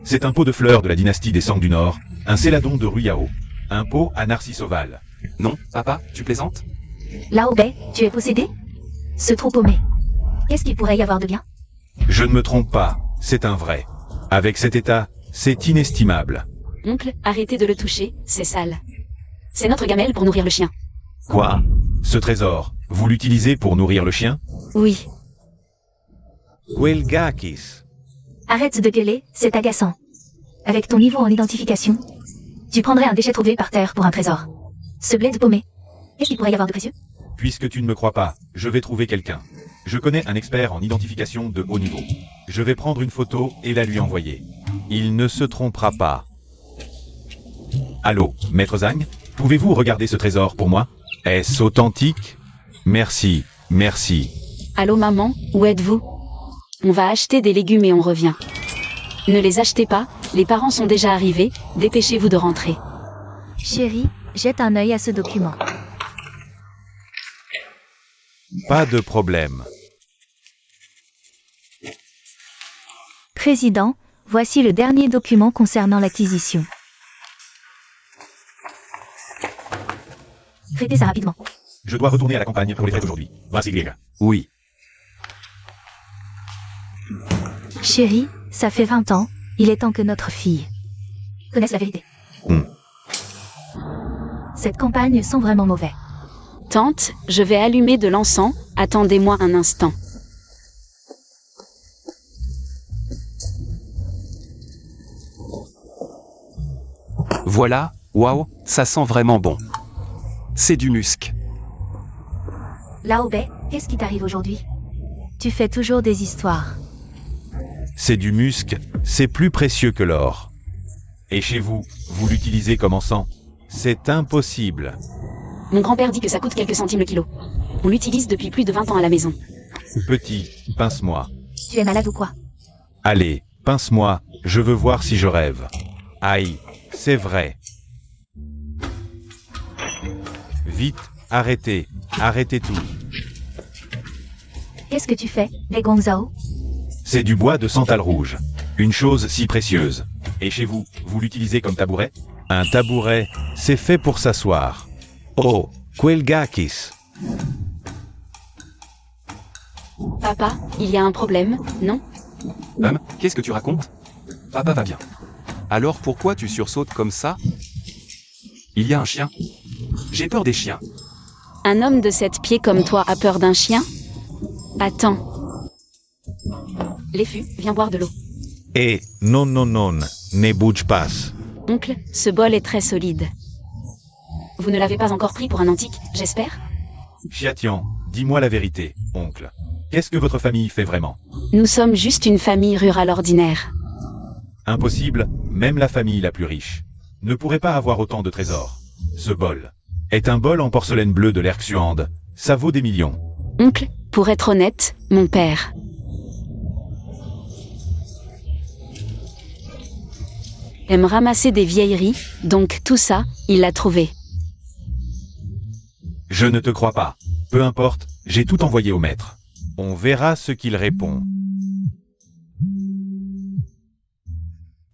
C'est un pot de fleurs de la dynastie des Sang du Nord, un céladon de Ruyao, un pot à narcisse ovale. Non, papa, tu plaisantes? Lao Bei, tu es possédé? Ce trou paumé. Qu'est-ce qu'il pourrait y avoir de bien? Je ne me trompe pas, c'est un vrai. Avec cet état, c'est inestimable. Oncle, arrêtez de le toucher, c'est sale. C'est notre gamelle pour nourrir le chien. Quoi? Ce trésor, vous l'utilisez pour nourrir le chien? Oui. Quelgakis. Arrête de gueuler, c'est agaçant. Avec ton niveau en identification, tu prendrais un déchet trouvé par terre pour un trésor. Ce blé de paumé. Qu'est-ce qu'il pourrait y avoir de précieux? Puisque tu ne me crois pas, je vais trouver quelqu'un. Je connais un expert en identification de haut niveau. Je vais prendre une photo et la lui envoyer. Il ne se trompera pas. Allô, maître Zhang, pouvez-vous regarder ce trésor pour moi? Est-ce authentique? Merci. Allô maman, où êtes-vous? On va acheter des légumes et on revient. Ne les achetez pas, les parents sont déjà arrivés, dépêchez-vous de rentrer. Chérie, jette un œil à ce document. Pas de problème. Président, voici le dernier document concernant l'acquisition. Traitez ça rapidement. Je dois retourner à la campagne pour les fêtes aujourd'hui. Vas-y. Oui. Chérie, ça fait 20 ans, il est temps que notre fille connaisse la vérité. Cette campagne sent vraiment mauvais. Tante, je vais allumer de l'encens, attendez-moi un instant. Voilà, waouh, ça sent vraiment bon. C'est du musc. Lao Bei, qu'est-ce qui t'arrive aujourd'hui? Tu fais toujours des histoires. C'est du musc, c'est plus précieux que l'or. Et chez vous, vous l'utilisez comme encens? C'est impossible. Mon grand-père dit que ça coûte quelques centimes le kilo. On l'utilise depuis plus de 20 ans à la maison. Petit, pince-moi. Tu es malade ou quoi? Allez, pince-moi, je veux voir si je rêve. Aïe, c'est vrai. Vite, arrêtez tout. Qu'est-ce que tu fais, les Guangzhou? C'est du bois de santal rouge. Une chose si précieuse. Et chez vous, vous l'utilisez comme tabouret? Un tabouret, c'est fait pour s'asseoir. Oh, Quelgakis. Papa, il y a un problème, non? Qu'est-ce que tu racontes? Papa va bien. Alors pourquoi tu sursautes comme ça? Il y a un chien. J'ai peur des chiens. Un homme de 7 pieds comme toi a peur d'un chien? Attends. L'effu, viens boire de l'eau. Eh, non, ne bouge pas. Oncle, ce bol est très solide. Vous ne l'avez pas encore pris pour un antique, j'espère? Chiatian, dis-moi la vérité, oncle. Qu'est-ce que votre famille fait vraiment? Nous sommes juste une famille rurale ordinaire. Impossible, même la famille la plus riche ne pourrait pas avoir autant de trésors. Ce bol est un bol en porcelaine bleue de l'Erxuande. Ça vaut des millions. Oncle, pour être honnête, mon père. Aime ramasser des vieilleries, donc tout ça, il l'a trouvé. Je ne te crois pas. Peu importe, j'ai tout envoyé au maître. On verra ce qu'il répond.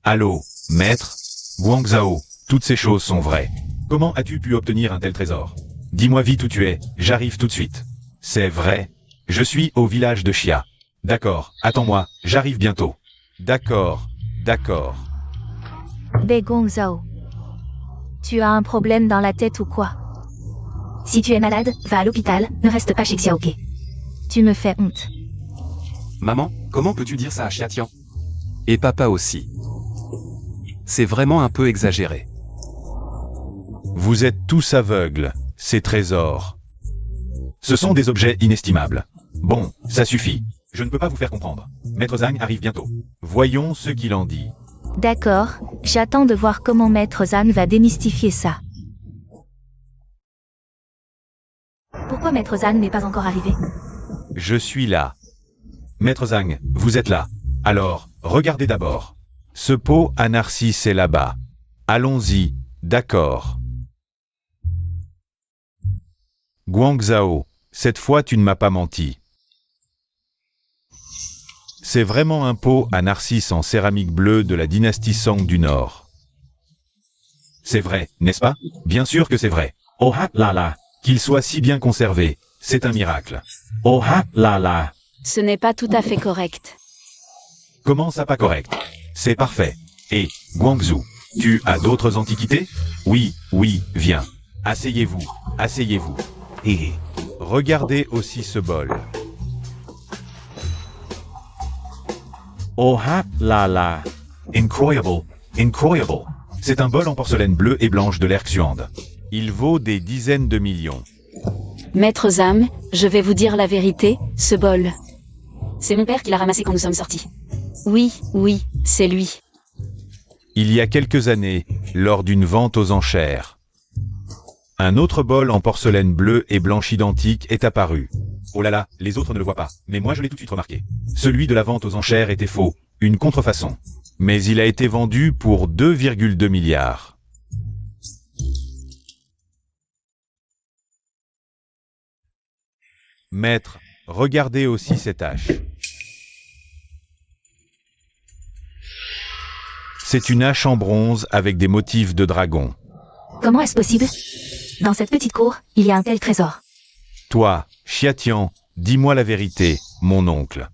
Allô, maître? Guangzhao, toutes ces choses sont vraies. Comment as-tu pu obtenir un tel trésor? Dis-moi vite où tu es, j'arrive tout de suite. C'est vrai. Je suis au village de Xia. D'accord, attends-moi, j'arrive bientôt. D'accord. Guangzhao. Tu as un problème dans la tête ou quoi? Si tu es malade, va à l'hôpital, ne reste pas chez Xiaoke. Tu me fais honte. Maman, comment peux-tu dire ça à Chiatian? Et papa aussi. C'est vraiment un peu exagéré. Vous êtes tous aveugles, ces trésors. Ce sont des objets inestimables. Bon, ça suffit. Je ne peux pas vous faire comprendre. Maître Zhang arrive bientôt. Voyons ce qu'il en dit. D'accord, j'attends de voir comment Maître Zhang va démystifier ça. Pourquoi Maître Zhang n'est pas encore arrivé? Je suis là. Maître Zhang, vous êtes là. Alors, regardez d'abord. Ce pot à narcisse est là-bas. Allons-y, d'accord. Guangzhao, cette fois tu ne m'as pas menti. C'est vraiment un pot à narcisse en céramique bleue de la dynastie Song du Nord. C'est vrai, n'est-ce pas? Bien sûr que c'est vrai. Oh ah là là, qu'il soit si bien conservé, c'est un miracle. Oh ah là là. Ce n'est pas tout à fait correct. Comment ça pas correct? C'est parfait. Et, Guangzhou, tu as d'autres antiquités? Oui, viens. Asseyez-vous. Et regardez aussi ce bol. Oh ah là là. Incroyable. C'est un bol en porcelaine bleue et blanche de l'Erxuande. Il vaut des dizaines de millions. Maître Zhang, je vais vous dire la vérité, ce bol. C'est mon père qui l'a ramassé quand nous sommes sortis. Oui, c'est lui. Il y a quelques années, lors d'une vente aux enchères, un autre bol en porcelaine bleue et blanche identique est apparu. Oh là là, les autres ne le voient pas, mais moi je l'ai tout de suite remarqué. Celui de la vente aux enchères était faux, une contrefaçon. Mais il a été vendu pour 2,2 milliards. Maître, regardez aussi cette hache. C'est une hache en bronze avec des motifs de dragon. Comment est-ce possible? Dans cette petite cour, il y a un tel trésor. Toi, Chiatian, dis-moi la vérité, mon oncle.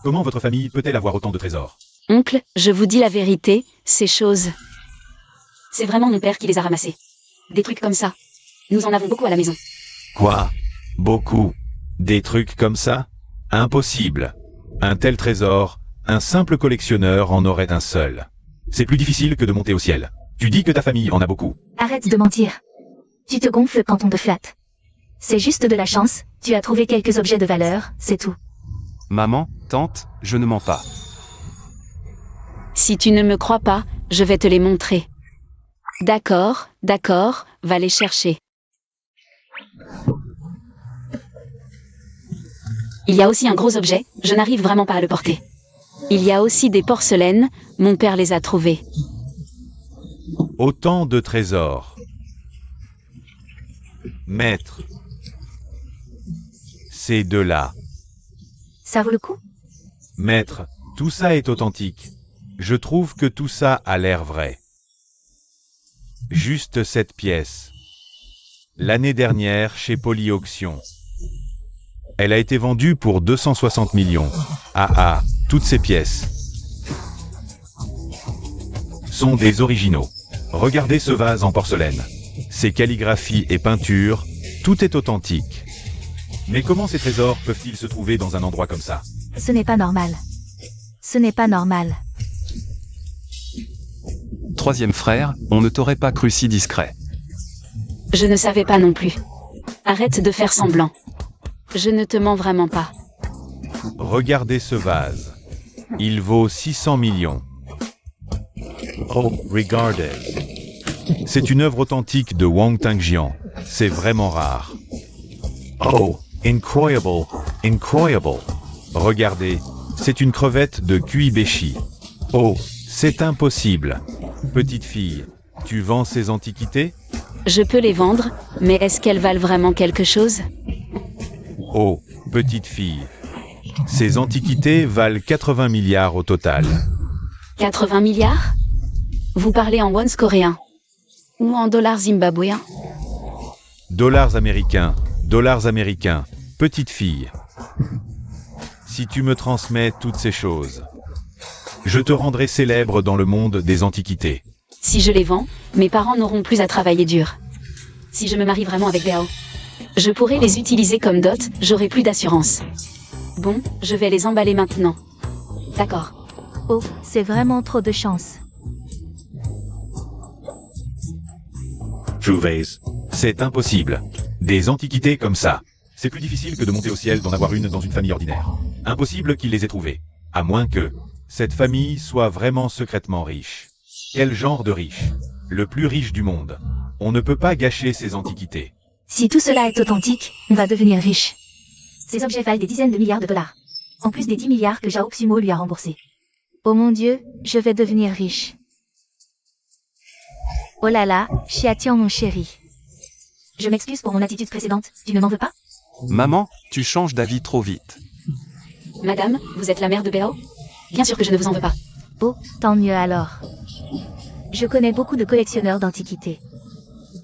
Comment votre famille peut-elle avoir autant de trésors? Oncle, je vous dis la vérité, ces choses. C'est vraiment mon père qui les a ramassés. Des trucs comme ça. Nous en avons beaucoup à la maison. Quoi? Beaucoup? Des trucs comme ça? Impossible. Un tel trésor, un simple collectionneur en aurait un seul. C'est plus difficile que de monter au ciel. Tu dis que ta famille en a beaucoup. Arrête de mentir. Tu te gonfles quand on te flatte. C'est juste de la chance, tu as trouvé quelques objets de valeur, c'est tout. Maman, tante, je ne mens pas. Si tu ne me crois pas, je vais te les montrer. D'accord, va les chercher. Il y a aussi un gros objet, je n'arrive vraiment pas à le porter. Il y a aussi des porcelaines, mon père les a trouvées. Autant de trésors. Maître. Ces deux-là. Ça vaut le coup? Maître, tout ça est authentique. Je trouve que tout ça a l'air vrai. Juste cette pièce. L'année dernière chez Polyauction. Elle a été vendue pour 260 millions. Ah, toutes ces pièces sont des originaux. Regardez ce vase en porcelaine. Ses calligraphies et peintures, tout est authentique. Mais comment ces trésors peuvent-ils se trouver dans un endroit comme ça? Ce n'est pas normal. Ce n'est pas normal. Troisième frère, on ne t'aurait pas cru si discret. Je ne savais pas non plus. Arrête de faire semblant. Je ne te mens vraiment pas. Regardez ce vase. Il vaut 600 millions. Oh, regardez. C'est une œuvre authentique de Wang Tangjian. C'est vraiment rare. Oh, incroyable, incroyable. Regardez, c'est une crevette de Kuibeshi. Oh, c'est impossible. Petite fille, tu vends ces antiquités? Je peux les vendre, mais est-ce qu'elles valent vraiment quelque chose? Oh, petite fille. Ces antiquités valent 80 milliards au total. 80 milliards? Vous parlez en wons coréens? Ou en dollars zimbabwéens? Dollars américains, petite fille. Si tu me transmets toutes ces choses, je te rendrai célèbre dans le monde des antiquités. Si je les vends, mes parents n'auront plus à travailler dur. Si je me marie vraiment avec Béao, je pourrai les utiliser comme dot, j'aurai plus d'assurance. Bon, je vais les emballer maintenant. D'accord. Oh, c'est vraiment trop de chance. C'est impossible. Des antiquités comme ça. C'est plus difficile que de monter au ciel d'en avoir une dans une famille ordinaire. Impossible qu'ils les aient trouvées. À moins que cette famille soit vraiment secrètement riche. Quel genre de riche? Le plus riche du monde. On ne peut pas gâcher ces antiquités. Si tout cela est authentique, on va devenir riche. Ces objets valent des dizaines de milliards de dollars. En plus des 10 milliards que Zhao Xumo lui a remboursés. Oh mon Dieu, je vais devenir riche. Oh là là, Xiatian mon chéri. Je m'excuse pour mon attitude précédente, tu ne m'en veux pas? Maman, tu changes d'avis trop vite. Madame, vous êtes la mère de Béao? Bien sûr que je ne vous en veux pas. Oh, tant mieux alors. Je connais beaucoup de collectionneurs d'antiquités.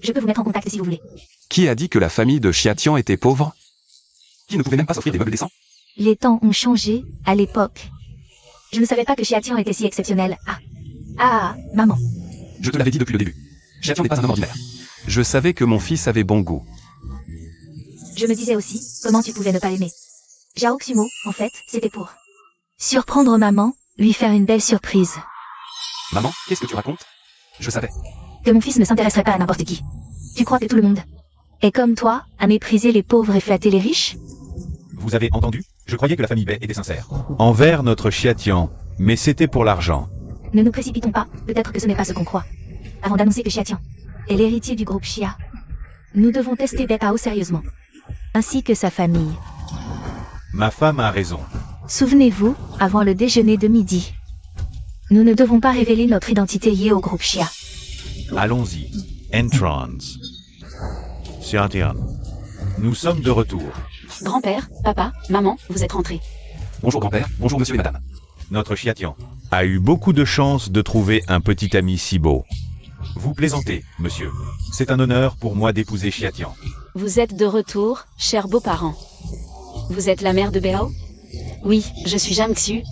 Je peux vous mettre en contact si vous voulez. Qui a dit que la famille de Xiatian était pauvre? Qui ne pouvait même pas s'offrir des meubles décents? Les temps ont changé, à l'époque. Je ne savais pas que Xiatian était si exceptionnel. Maman. Je te l'avais dit depuis le début. Xiatian n'est pas un homme ordinaire. Je savais que mon fils avait bon goût. Je me disais aussi, comment tu pouvais ne pas l'aimer. Zhao Xumo, en fait, c'était pour surprendre maman, lui faire une belle surprise. Maman, qu'est-ce que tu racontes? Je savais. Que mon fils ne s'intéresserait pas à n'importe qui. Tu crois que tout le monde est comme toi, à mépriser les pauvres et flatter les riches? Vous avez entendu? Je croyais que la famille Bai était sincère. Envers notre Xiatian, mais c'était pour l'argent. Ne nous précipitons pas, peut-être que ce n'est pas ce qu'on croit. Avant d'annoncer que Xiatian est l'héritier du groupe Xia, nous devons tester Béao sérieusement. Ainsi que sa famille. Ma femme a raison. Souvenez-vous, avant le déjeuner de midi. Nous ne devons pas révéler notre identité liée au groupe Xia. Allons-y. Entrance. Xiatian. Nous sommes de retour. Grand-père, papa, maman, vous êtes rentrés. Bonjour grand-père, bonjour monsieur et madame. Notre Xiatian a eu beaucoup de chance de trouver un petit ami si beau. Vous plaisantez, monsieur. C'est un honneur pour moi d'épouser Xiatian. Vous êtes de retour, chers beaux-parents. Vous êtes la mère de Béao? Oui, je suis Jang Xu,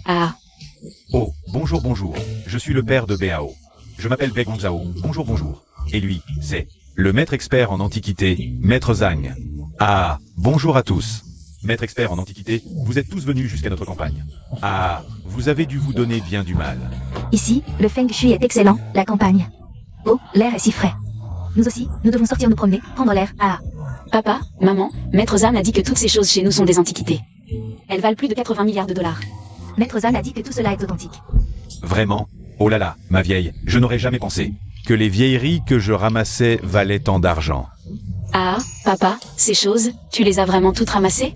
Oh, bonjour, bonjour. Je suis le père de Béao. Je m'appelle Bai Gongzhao. Bonjour, bonjour. Et lui, c'est le maître expert en antiquité, Maître Zhang. Ah, bonjour à tous. Maître expert en antiquité, vous êtes tous venus jusqu'à notre campagne. Ah, vous avez dû vous donner bien du mal. Ici, le Feng Shui est excellent, la campagne. Oh, l'air est si frais. Nous aussi, nous devons sortir nous promener, prendre l'air. Papa, maman, Maître Zhan a dit que toutes ces choses chez nous sont des antiquités. Elles valent plus de 80 milliards de dollars. Maître Zhan a dit que tout cela est authentique. Vraiment? Oh là là, ma vieille, je n'aurais jamais pensé que les vieilleries que je ramassais valaient tant d'argent. Ah, papa, ces choses, tu les as vraiment toutes ramassées?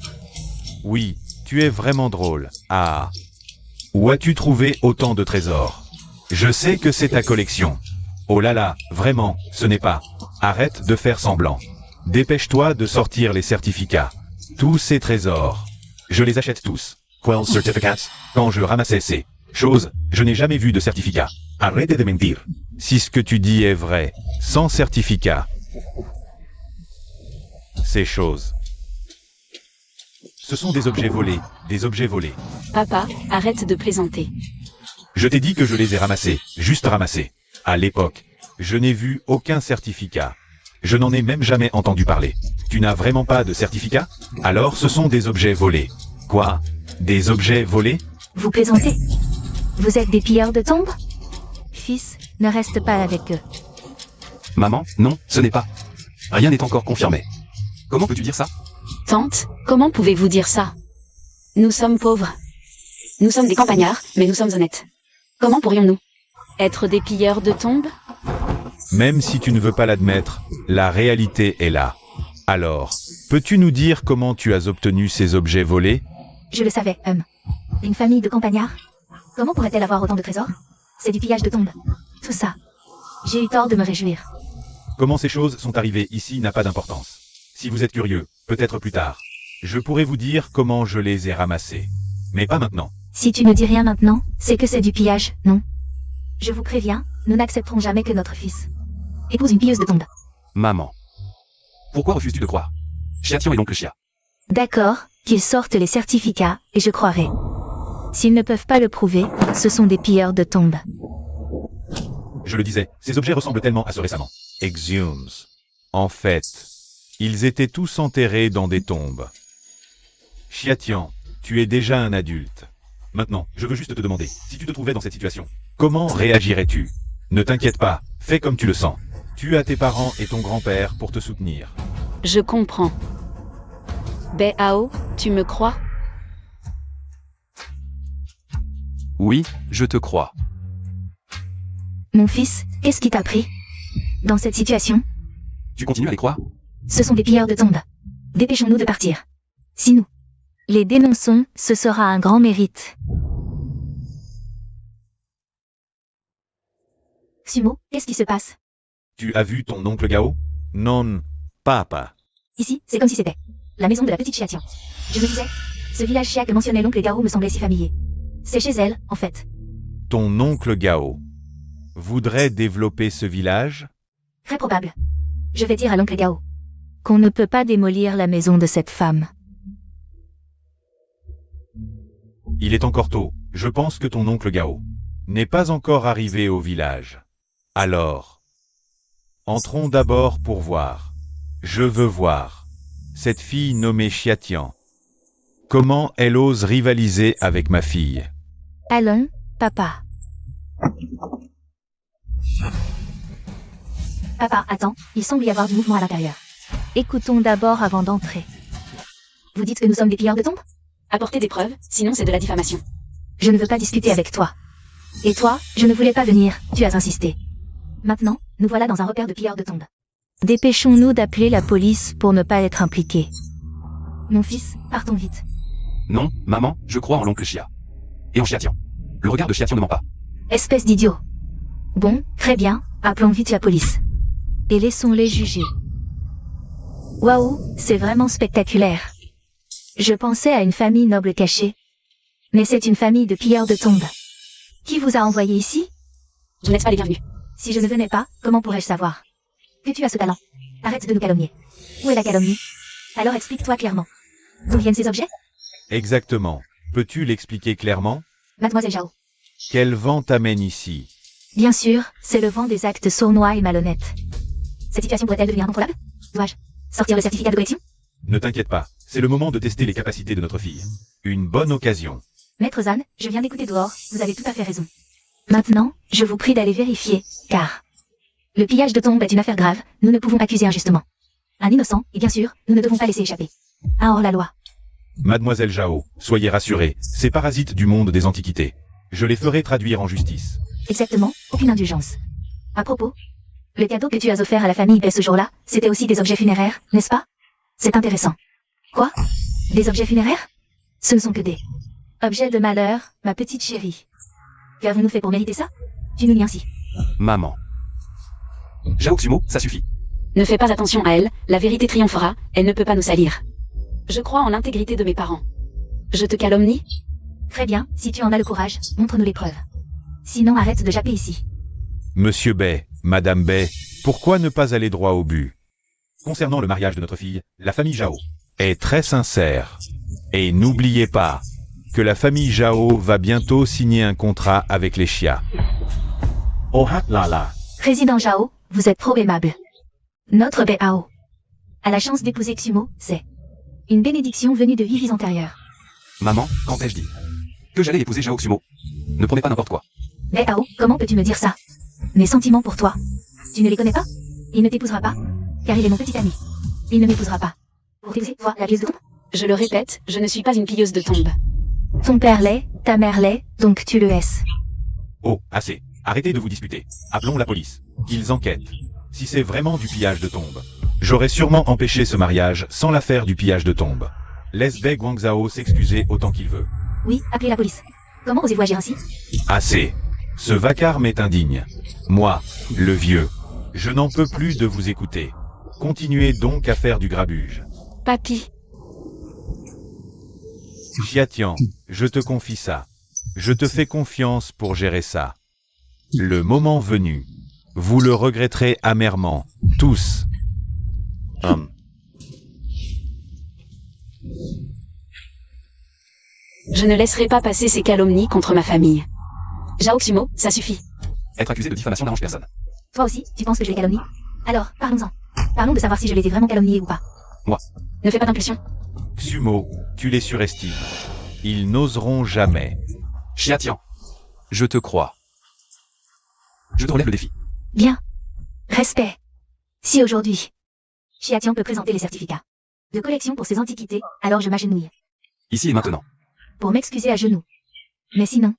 Oui, tu es vraiment drôle. Ah. Où as-tu trouvé autant de trésors? Je sais que c'est ta collection. Oh là là, vraiment, ce n'est pas. Arrête de faire semblant. Dépêche-toi de sortir les certificats. Tous ces trésors. Je les achète tous. Quels certificats? Quand je ramassais ces choses, je n'ai jamais vu de certificat. Arrête de mentir. Si ce que tu dis est vrai, sans certificat. Ces choses Ce sont des objets volés, des objets volés. Papa, arrête de plaisanter. Je t'ai dit que je les ai ramassés, juste ramassés. À l'époque, je n'ai vu aucun certificat. Je n'en ai même jamais entendu parler. Tu n'as vraiment pas de certificat? Alors ce sont des objets volés. Quoi? Des objets volés? Vous plaisantez? Vous êtes des pilleurs de tombes? Fils, ne reste pas avec eux. Maman, non, ce n'est pas. Rien n'est encore confirmé. Comment peux-tu dire ça? Tante, comment pouvez-vous dire ça? Nous sommes pauvres. Nous sommes des campagnards, mais nous sommes honnêtes. Comment pourrions-nous être des pilleurs de tombes? Même si tu ne veux pas l'admettre, la réalité est là. Alors, peux-tu nous dire comment tu as obtenu ces objets volés? Je le savais, Une famille de campagnards? Comment pourrait-elle avoir autant de trésors? C'est du pillage de tombes. Tout ça. J'ai eu tort de me réjouir. Comment ces choses sont arrivées ici n'a pas d'importance. Si vous êtes curieux, peut-être plus tard, je pourrais vous dire comment je les ai ramassés. Mais pas maintenant. Si tu ne dis rien maintenant, c'est que c'est du pillage, non? Je vous préviens, nous n'accepterons jamais que notre fils épouse une pilleuse de tombes. Maman. Pourquoi refuses-tu de croire? Chiation et l'oncle Chia. D'accord, qu'ils sortent les certificats, et je croirai. S'ils ne peuvent pas le prouver, ce sont des pilleurs de tombes. Je le disais, ces objets ressemblent tellement à ceux récemment. Exhumes. En fait, ils étaient tous enterrés dans des tombes. Chiatian, tu es déjà un adulte. Maintenant, je veux juste te demander, si tu te trouvais dans cette situation, comment réagirais-tu? Ne t'inquiète pas, fais comme tu le sens. Tu as tes parents et ton grand-père pour te soutenir. Je comprends. Ao, tu me crois? Oui, je te crois. Mon fils, qu'est-ce qui t'a pris? Dans cette situation? Tu continues à les croire? Ce sont des pilleurs de tombes. Dépêchons-nous de partir. Si nous les dénonçons, ce sera un grand mérite. Sumo, qu'est-ce qui se passe? Tu as vu ton oncle Gao? Non, papa. Ici, c'est comme si c'était la maison de la petite Chiatian. Je me disais, ce village Chia que mentionnait l'oncle Gao me semblait si familier. C'est chez elle, en fait. Ton oncle Gao voudrait développer ce village? Très probable. Je vais dire à l'oncle Gao qu'on ne peut pas démolir la maison de cette femme. Il est encore tôt. Je pense que ton oncle Gao n'est pas encore arrivé au village. Alors, entrons d'abord pour voir. Je veux voir cette fille nommée Chiatian. Comment elle ose rivaliser avec ma fille? Allons, papa. Papa, attends, il semble y avoir du mouvement à l'intérieur. Écoutons d'abord avant d'entrer. Vous dites que nous sommes des pilleurs de tombes? Apportez des preuves, sinon c'est de la diffamation. Je ne veux pas discuter avec toi. Et toi, je ne voulais pas venir, tu as insisté. Maintenant, nous voilà dans un repère de pilleurs de tombes. Dépêchons-nous d'appeler la police pour ne pas être impliqués. Mon fils, partons vite. Non, maman, je crois en l'oncle Chia. Et en Chiatian. Le regard de Chiatian ne ment pas. Espèce d'idiot. Bon, très bien, appelons vite la police. Et laissons-les juger. Waouh, c'est vraiment spectaculaire. Je pensais à une famille noble cachée. Mais c'est une famille de pilleurs de tombes. Qui vous a envoyé ici? Vous n'êtes pas les bienvenus. Si je ne venais pas, comment pourrais-je savoir que tu as ce talent? Arrête de nous calomnier. Où est la calomnie? Alors explique-toi clairement. D'où viennent ces objets? Exactement. Peux-tu l'expliquer clairement? Mademoiselle Zhao. Quel vent t'amène ici? Bien sûr, c'est le vent des actes sournois et malhonnêtes. Cette situation pourrait-elle devenir incontrôlable? Dois-je sortir le certificat de collection? Ne t'inquiète pas, c'est le moment de tester les capacités de notre fille. Une bonne occasion. Maître Zan, je viens d'écouter dehors, vous avez tout à fait raison. Maintenant, je vous prie d'aller vérifier, car le pillage de tombes est une affaire grave, nous ne pouvons accuser injustement un innocent, et bien sûr, nous ne devons pas laisser échapper un hors-la-loi. Mademoiselle Zhao, soyez rassurée, ces parasites du monde des antiquités. Je les ferai traduire en justice. Exactement, aucune indulgence. À propos, le cadeau que tu as offert à la famille Bai ce jour-là, c'était aussi des objets funéraires, n'est-ce pas? C'est intéressant. Quoi? Des objets funéraires? Ce ne sont que des objets de malheur, ma petite chérie. Qu'avons-nous fait pour mériter ça? Tu nous liencis. Maman. Jaoxumo, ça suffit. Ne fais pas attention à elle, la vérité triomphera, elle ne peut pas nous salir. Je crois en l'intégrité de mes parents. Je te calomnie? Très bien, si tu en as le courage, montre-nous les preuves. Sinon arrête de japper ici. Monsieur Bai, Madame Bai, pourquoi ne pas aller droit au but? Concernant le mariage de notre fille, la famille Zhao est très sincère. Et n'oubliez pas que la famille Zhao va bientôt signer un contrat avec les Xia. Oh là là. Président Zhao, vous êtes trop aimable. Notre Bao a la chance d'épouser Xumo, c'est une bénédiction venue de vies antérieures. Maman, quand ai-je dit que j'allais épouser Zhao Xumo? Ne promets pas n'importe quoi. Bao, comment peux-tu me dire ça? Mes sentiments pour toi, tu ne les connais pas? Il ne t'épousera pas, car il est mon petit ami. Il ne m'épousera pas. Pour t'épouser, toi, la pieuse de tombe? Je le répète, je ne suis pas une pilleuse de tombe. Ton père l'est, ta mère l'est, donc tu le es. Oh, assez. Arrêtez de vous disputer. Appelons la police. Ils enquêtent. Si c'est vraiment du pillage de tombe, j'aurais sûrement empêché ce mariage sans l'affaire du pillage de tombe. Laisse Bei Guangzhao s'excuser autant qu'il veut. Oui, appelez la police. Comment osez-vous agir ainsi? Assez. Ce vacarme est indigne. Moi, le vieux, je n'en peux plus de vous écouter. Continuez donc à faire du grabuge. Papy, Xiatian, je te confie ça. Je te fais confiance pour gérer ça. Le moment venu, vous le regretterez amèrement, tous. je ne laisserai pas passer ces calomnies contre ma famille. Zhao Xumo, ça suffit. Être accusé de diffamation n'arrange personne. Toi aussi, tu penses que je les calomnie? Alors, parlons-en. Parlons de savoir si je les ai vraiment calomniés ou pas. Ne fais pas d'impulsion. Xumo, tu les surestimes. Ils n'oseront jamais. Xiatian, je te crois. Je te relève le défi. Bien. Respect. Si aujourd'hui, Xiatian peut présenter les certificats de collection pour ses antiquités, alors je m'agenouille Ici et maintenant. pour m'excuser à genoux. Mais sinon,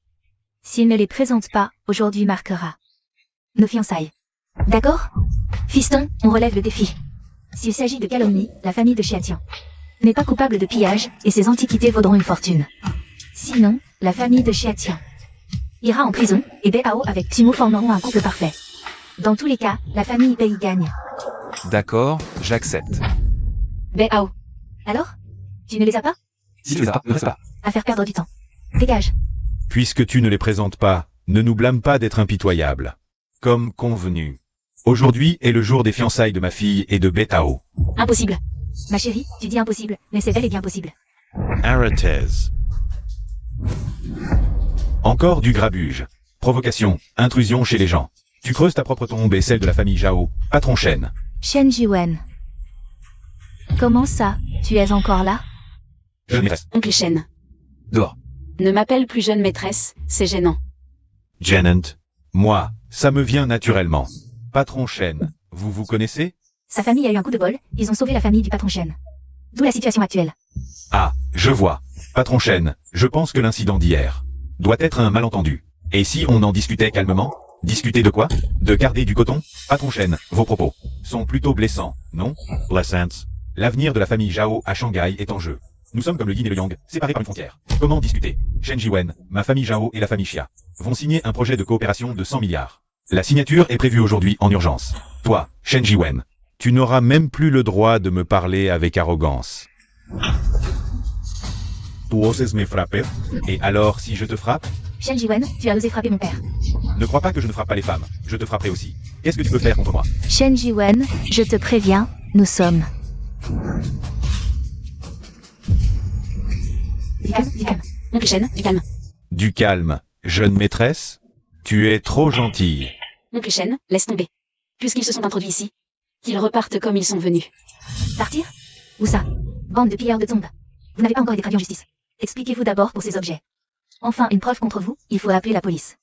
s'il ne les présente pas, aujourd'hui marquera nos fiançailles. D'accord? Fiston, on relève le défi. S'il s'agit de calomnie, la famille de Xiatian n'est pas coupable de pillage et ses antiquités vaudront une fortune. Sinon, la famille de Xiatian ira en prison et Bao avec Timo formeront un couple parfait. Dans tous les cas, la famille Bei gagne. D'accord, j'accepte. Bao, Alors? Tu ne les as pas? Si tu les as pas, ne reste pas. À faire perdre du temps. Dégage. Puisque tu ne les présentes pas, ne nous blâme pas d'être impitoyables. Comme convenu. Aujourd'hui est le jour des fiançailles de ma fille et de Betao. impossible. Ma chérie, tu dis impossible, mais c'est bel et bien possible. Arrêtez. Encore du grabuge. Provocation, intrusion chez les gens. Tu creuses ta propre tombe et celle de la famille Zhao, patron Shen. Shen Jiwen. Comment ça, tu es encore là? Je m'y reste. Oncle Shen. Dehors. Ne m'appelle plus jeune maîtresse, c'est gênant. Jenant. Moi, ça me vient naturellement. Patron Shen, vous vous connaissez? Sa famille a eu un coup de bol, ils ont sauvé la famille du patron Shen. D'où la situation actuelle. Ah, je vois. Patron Shen, je pense que l'incident d'hier doit être un malentendu. Et si on en discutait calmement? Discuter de quoi? De garder du coton? Patron Shen, vos propos sont plutôt blessants, non? Blessants. L'avenir de la famille Zhao à Shanghai est en jeu. Nous sommes comme le yin et le yang, séparés par une frontière. Comment discuter? Shen Jiwen, ma famille Zhao et la famille Xia vont signer un projet de coopération de 100 milliards. La signature est prévue aujourd'hui en urgence. Toi, Shen Jiwen, tu n'auras même plus le droit de me parler avec arrogance. Tu oses me frapper? Et alors si je te frappe? Shen Jiwen, tu as osé frapper mon père. Ne crois pas que je ne frappe pas les femmes, je te frapperai aussi. Qu'est-ce que tu peux faire contre moi? Shen Jiwen, je te préviens, nous sommes. Du calme, du calme. Oncle Shen, du calme. Du calme, jeune maîtresse? Tu es trop gentille. Oncle Shen, laisse tomber. Puisqu'ils se sont introduits ici, qu'ils repartent comme ils sont venus. Partir? Où ça? Bande de pilleurs de tombes. Vous n'avez pas encore été traduit en justice. Expliquez-vous d'abord pour ces objets. Enfin, une preuve contre vous, il faut appeler la police.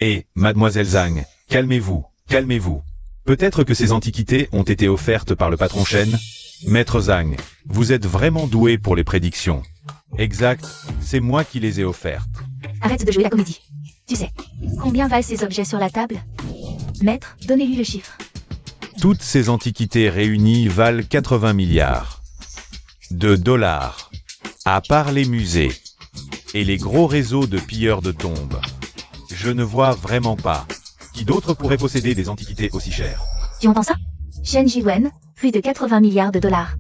Et, mademoiselle Zhang, calmez-vous, calmez-vous. Peut-être que ces antiquités ont été offertes par le patron Shen? Maître Zhang, vous êtes vraiment doué pour les prédictions. Exact, c'est moi qui les ai offertes. Arrête de jouer la comédie. Tu sais, combien valent ces objets sur la table? Maître, donnez-lui le chiffre. Toutes ces antiquités réunies valent 80 milliards de dollars, à part les musées et les gros réseaux de pilleurs de tombes. Je ne vois vraiment pas qui d'autre pourrait posséder des antiquités aussi chères. Tu entends ça? Shen Jiwen, plus de 80 milliards de dollars.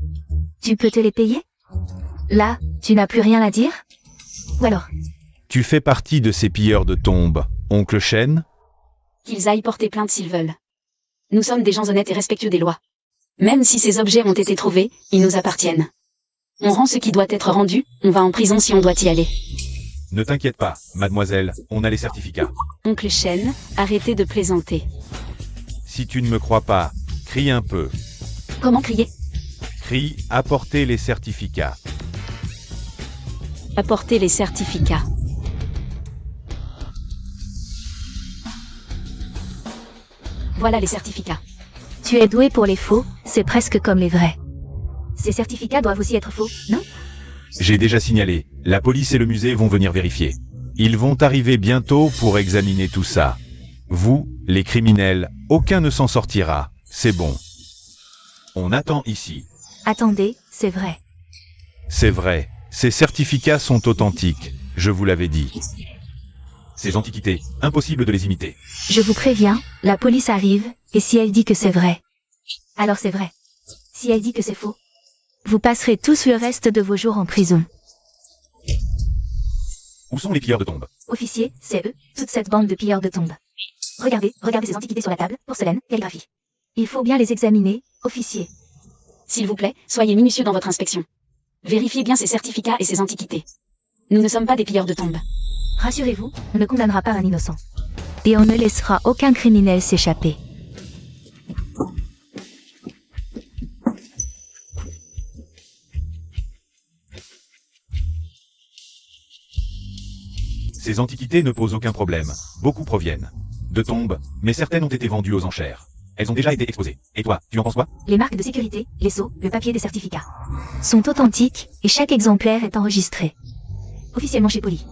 Tu peux te les payer? Là, tu n'as plus rien à dire? Ou alors? Tu fais partie de ces pilleurs de tombes, oncle Shen? Qu'ils aillent porter plainte s'ils veulent. Nous sommes des gens honnêtes et respectueux des lois. Même si ces objets ont été trouvés, ils nous appartiennent. On rend ce qui doit être rendu, on va en prison si on doit y aller. Ne t'inquiète pas, mademoiselle, on a les certificats. Oncle Shen, arrêtez de plaisanter. Si tu ne me crois pas, crie un peu. Comment crier? Crie, apportez les certificats. Apportez les certificats. Voilà les certificats. Tu es doué pour les faux, c'est presque comme les vrais. Ces certificats doivent aussi être faux, non? J'ai déjà signalé, la police et le musée vont venir vérifier. Ils vont arriver bientôt pour examiner tout ça. Vous, les criminels, aucun ne s'en sortira, c'est bon. On attend ici. Attendez, c'est vrai. C'est vrai, ces certificats sont authentiques, je vous l'avais dit. Ces antiquités, impossible de les imiter. Je vous préviens, la police arrive, et si elle dit que c'est vrai, alors c'est vrai. Si elle dit que c'est faux, vous passerez tous le reste de vos jours en prison. Où sont les pilleurs de tombes? Officier, c'est eux, toute cette bande de pilleurs de tombes. Regardez ces antiquités sur la table, porcelaine, calligraphie. Il faut bien les examiner, officier. S'il vous plaît, soyez minutieux dans votre inspection. Vérifiez bien ces certificats et ces antiquités. Nous ne sommes pas des pilleurs de tombes. Rassurez-vous, on ne condamnera pas un innocent. Et on ne laissera aucun criminel s'échapper. Ces antiquités ne posent aucun problème. Beaucoup proviennent de tombes, mais certaines ont été vendues aux enchères. Elles ont déjà été exposées. Et toi, tu en penses quoi? Les marques de sécurité, les sceaux, le papier des certificats sont authentiques et chaque exemplaire est enregistré. Officiellement chez Poly.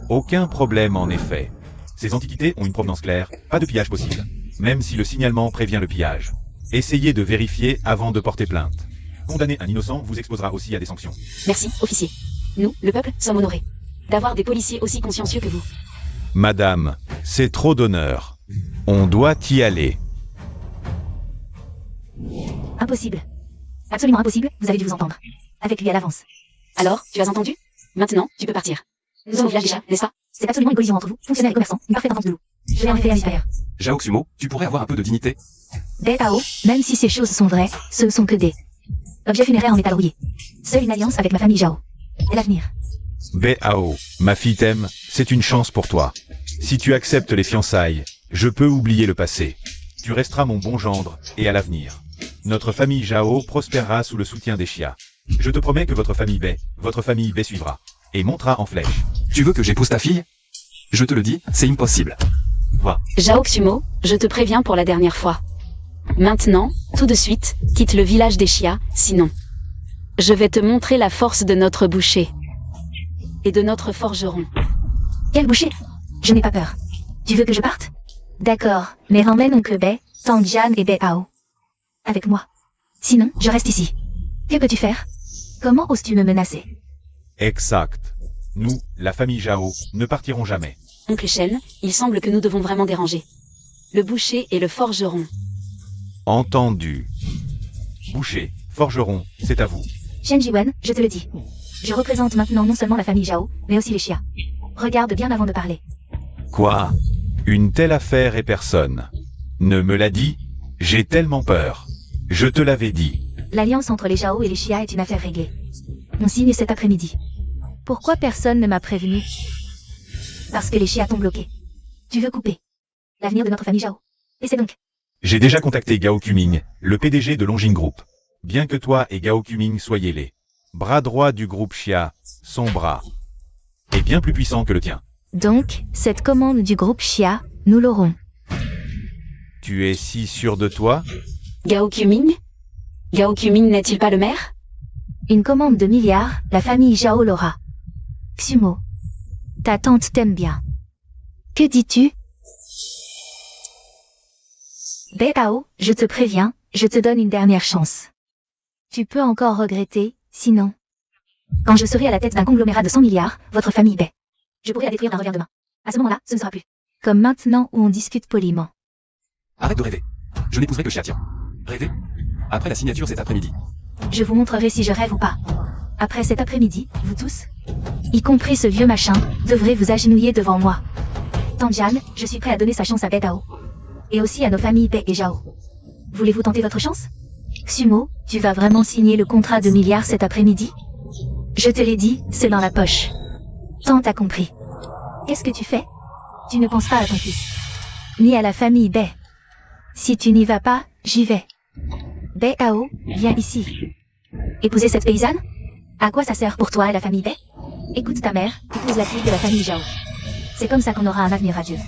Aucun problème en effet. Ces antiquités ont une provenance claire, pas de pillage possible. Même si le signalement prévient le pillage. Essayez de vérifier avant de porter plainte. Condamner un innocent vous exposera aussi à des sanctions. Merci, officier. Nous, le peuple, sommes honorés d'avoir des policiers aussi consciencieux que vous. Madame, c'est trop d'honneur. On doit y aller. Impossible. Absolument impossible, vous avez dû vous entendre. Avec lui à l'avance. Alors, tu as entendu? Maintenant, tu peux partir. Nous sommes au village déjà, n'est-ce pas? C'est absolument une collision entre vous, fonctionnaire et commerçant, une parfaite entente de loup. Je vais en effet aller supérieur. Jao Xumo, tu pourrais avoir un peu de dignité? BAO, même si ces choses sont vraies, ce ne sont que des objets funéraires en métal rouillé. Seule une alliance avec ma famille Jao. Et l'avenir. Bao, ma fille t'aime, c'est une chance pour toi. Si tu acceptes les fiançailles, je peux oublier le passé. Tu resteras mon bon gendre, et à l'avenir. Notre famille Jao prospérera sous le soutien des Chia. Je te promets que votre famille Bai suivra. Et montera en flèche. Tu veux que j'épouse ta fille? Je te le dis, c'est impossible. Va. Jao Xumo, je te préviens pour la dernière fois. Maintenant, tout de suite, quitte le village des Chia, sinon. Je vais te montrer la force de notre boucher. Et de notre forgeron. Quel boucher? Je n'ai pas peur. Tu veux que je parte? D'accord, mais emmène oncle Bai, Tangjian et Bao. Avec moi. Sinon, je reste ici. Que peux-tu faire? Comment oses-tu me menacer? Exact. Nous, la famille Jao, ne partirons jamais. Oncle Shen, il semble que nous devons vraiment déranger. Le boucher et le forgeron. Entendu. Boucher, forgeron, c'est à vous. Shen Jiwen, je te le dis. Je représente maintenant non seulement la famille Jao, mais aussi les Chia. Regarde bien avant de parler. Quoi? Une telle affaire et personne ne me l'a dit? J'ai tellement peur. Je te l'avais dit. L'alliance entre les Jao et les Chia est une affaire réglée. On signe cet après-midi. Pourquoi personne ne m'a prévenu? Parce que les Chia t'ont bloqué. Tu veux couper l'avenir de notre famille Jao. Et c'est donc. J'ai déjà contacté Gao Quming, le PDG de Longjing Group. Bien que toi et Gao Quming soyez les bras droits du groupe Chia, son bras est bien plus puissant que le tien. Donc, cette commande du groupe Chia, nous l'aurons. Tu es si sûr de toi? Gao Quming? Gao Quming n'est-il pas le maire? Une commande de milliards, la famille Jao l'aura. Xumo, ta tante t'aime bien. Que dis-tu? Bao, je te préviens, je te donne une dernière chance. Tu peux encore regretter, sinon. Quand je serai à la tête d'un conglomérat de 100 milliards, votre famille Bai. Je pourrai la détruire d'un revers de main. À ce moment-là, ce ne sera plus. Comme maintenant où on discute poliment. Arrête de rêver. Je n'épouserai que Xiatian. Rêver? Après la signature cet après-midi. Je vous montrerai si je rêve ou pas. Après cet après-midi, vous tous, y compris ce vieux machin, devrez vous agenouiller devant moi. Tangjian, je suis prêt à donner sa chance à Bao. Et aussi à nos familles Bai et Jao. Voulez-vous tenter votre chance? Xumo, tu vas vraiment signer le contrat de milliards cet après-midi? Je te l'ai dit, c'est dans la poche. Tante a compris. Qu'est-ce que tu fais? Tu ne penses pas à ton fils. Ni à la famille Bei. Si tu n'y vas pas, j'y vais. Bei Ao, viens ici. Épouser cette paysanne? À quoi ça sert pour toi et la famille Bei? Écoute ta mère, épouse la fille de la famille Zhao. C'est comme ça qu'on aura un avenir radieux.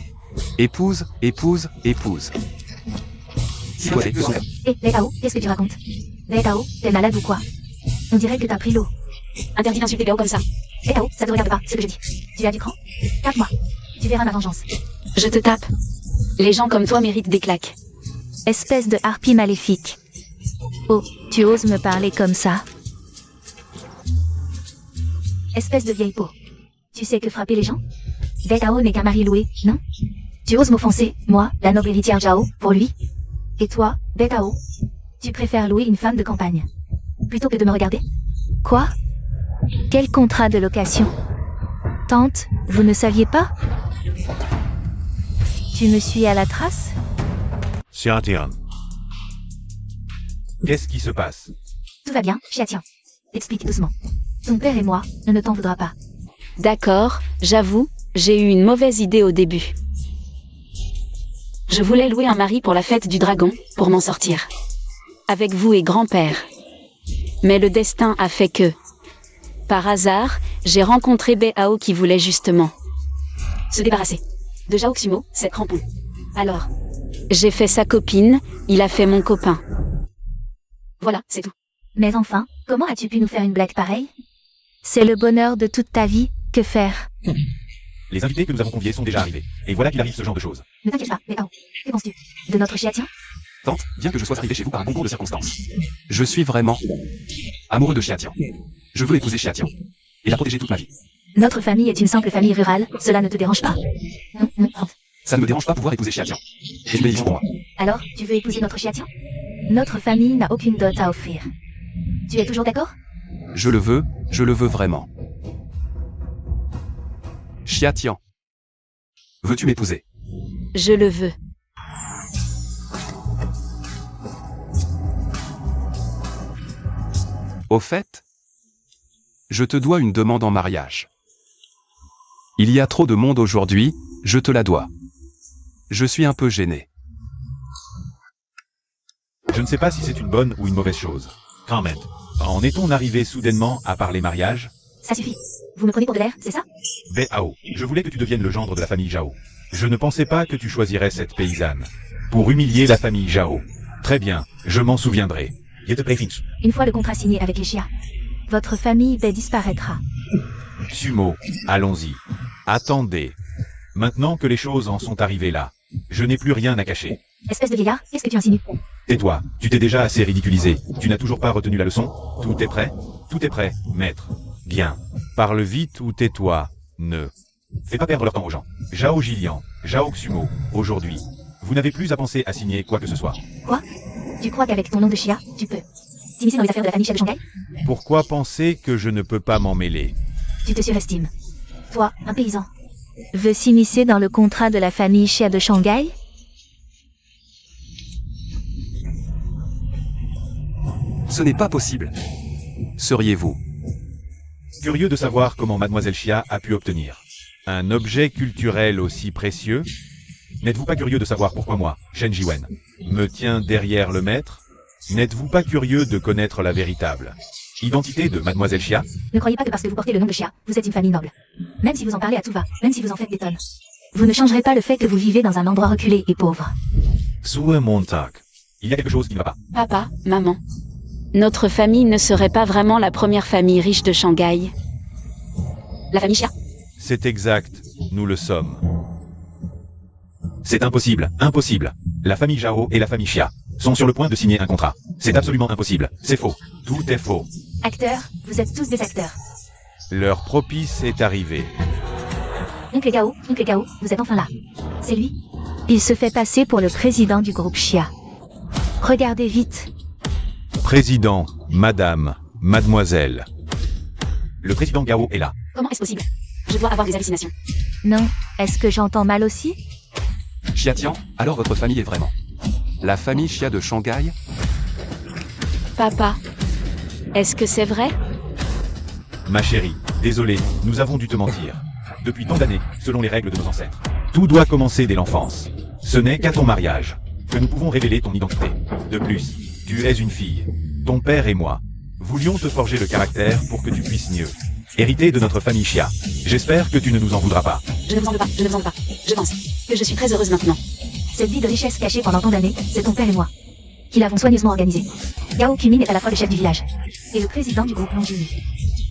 Épouse, épouse, épouse. Si toi, Hé, Bei Ao, qu'est-ce que tu racontes? Bei Ao, t'es malade ou quoi? On dirait que t'as pris l'eau. Interdit d'insulter Bei Ao comme ça. Bei Ao, ça te regarde pas, ce que je dis. Tu as du cran? Tape-moi. Tu verras ma vengeance. Je te tape. Les gens comme toi méritent des claques. Espèce de harpie maléfique. Oh, tu oses me parler comme ça? Espèce de vieille peau. Tu sais que frapper les gens? Bei Ao n'est qu'un mari loué, non? Tu oses m'offenser, moi, la noble héritière Zhao, pour lui? Et toi, Bei Ao? Tu préfères louer une femme de campagne plutôt que de me regarder? Quoi? Quel contrat de location? Tante, vous ne saviez pas? Tu me suis à la trace? Xiatian. Qu'est-ce qui se passe? Tout va bien, Xiatian. Explique doucement. Ton père et moi, ne t'en voudra pas. D'accord, j'avoue, j'ai eu une mauvaise idée au début. Je voulais louer un mari pour la fête du dragon, pour m'en sortir. Avec vous et grand-père. Mais le destin a fait que... Par hasard, j'ai rencontré Bei Ao qui voulait justement... se débarrasser de Zhao Xumo, cette crampon. Alors, j'ai fait sa copine, il a fait mon copain. Voilà, c'est tout. Mais enfin, comment as-tu pu nous faire une blague pareille? C'est le bonheur de toute ta vie, que faire? Les invités que nous avons conviés sont déjà arrivés. Et voilà qu'il arrive ce genre de choses. Ne t'inquiète pas, Bei Ao. Que penses-tu de notre Xiatian? Tante, bien que je sois arrivé chez vous par un concours de circonstances. Je suis vraiment amoureux de Xiatian. Je veux épouser Xiatian. Et la protéger toute ma vie. Notre famille est une simple famille rurale, cela ne te dérange pas? Ça ne me dérange pas pouvoir épouser Xiatian. Et une bénédiction pour moi. Alors, tu veux épouser notre Xiatian? Notre famille n'a aucune dot à offrir. Tu es toujours d'accord? Je le veux vraiment. Xiatian. Veux-tu m'épouser? Je le veux. Au fait, je te dois une demande en mariage. Il y a trop de monde aujourd'hui, je te la dois. Je suis un peu gêné. Je ne sais pas si c'est une bonne ou une mauvaise chose. Quand même. En est-on arrivé soudainement à parler mariage? Ça suffit. Vous me prenez pour de l'air, c'est ça? Bei Ao, je voulais que tu deviennes le gendre de la famille Zhao. Je ne pensais pas que tu choisirais cette paysanne. Pour humilier la famille Zhao. Très bien, je m'en souviendrai. Une fois le contrat signé avec les Xia, votre famille Bei disparaîtra. Sumo, allons-y. Attendez. Maintenant que les choses en sont arrivées là, je n'ai plus rien à cacher. Espèce de vieillard, qu'est-ce que tu insinues? Tais-toi, tu t'es déjà assez ridiculisé. Tu n'as toujours pas retenu la leçon? Tout est prêt? Tout est prêt, maître. Bien. Parle vite ou tais-toi. Ne. Fais pas perdre leur temps aux gens. Zhao Jilian, Zhao Xumo, aujourd'hui, vous n'avez plus à penser à signer quoi que ce soit. Quoi? Tu crois qu'avec ton nom de Xia, tu peux t'immiscer dans les affaires de la famille Xia de Shanghai? Pourquoi penser que je ne peux pas m'en mêler? Tu te surestimes. Toi, un paysan, veut s'immiscer dans le contrat de la famille Xia de Shanghai? Ce n'est pas possible. Seriez-vous Curieux de savoir comment Mademoiselle Xia a pu obtenir un objet culturel aussi précieux? N'êtes-vous pas curieux de savoir pourquoi moi, Shen Jiwen, me tiens derrière le maître? N'êtes-vous pas curieux de connaître la véritable identité de Mademoiselle Xia? Ne croyez pas que parce que vous portez le nom de Xia, vous êtes une famille noble. Même si vous en parlez à tout va, même si vous en faites des tonnes. Vous ne changerez pas le fait que vous vivez dans un endroit reculé et pauvre. Sue Montag. Il y a quelque chose qui ne va pas. Papa, maman. Notre famille ne serait pas vraiment la première famille riche de Shanghai. La famille Xia? C'est exact, nous le sommes. C'est impossible, impossible. La famille Zhao et la famille Xia sont sur le point de signer un contrat. C'est absolument impossible. C'est faux. Tout est faux. Acteurs, vous êtes tous des acteurs. L'heure propice est arrivée. Oncle Gao, vous êtes enfin là. C'est lui. Il se fait passer pour le président du groupe Xia. Regardez vite. Président, madame, mademoiselle. Le président Gao est là. Comment est-ce possible? Je dois avoir des hallucinations. Non, est-ce que j'entends mal aussi? Xiatian, alors votre famille est vraiment la famille Xia de Shanghai? Papa. Est-ce que c'est vrai? Ma chérie, désolé, nous avons dû te mentir. Depuis tant d'années, selon les règles de nos ancêtres. Tout doit commencer dès l'enfance. Ce n'est qu'à ton mariage que nous pouvons révéler ton identité. De plus, tu es une fille. Ton père et moi voulions te forger le caractère pour que tu puisses mieux hériter de notre famille Chia. J'espère que tu ne nous en voudras pas. Je ne vous en veux pas, je ne vous en veux pas. Je pense que je suis très heureuse maintenant. Cette vie de richesse cachée pendant tant d'années, c'est ton père et moi qui l'avons soigneusement organisée. Gao Kumin est à la fois le chef du village et le président du groupe Longini.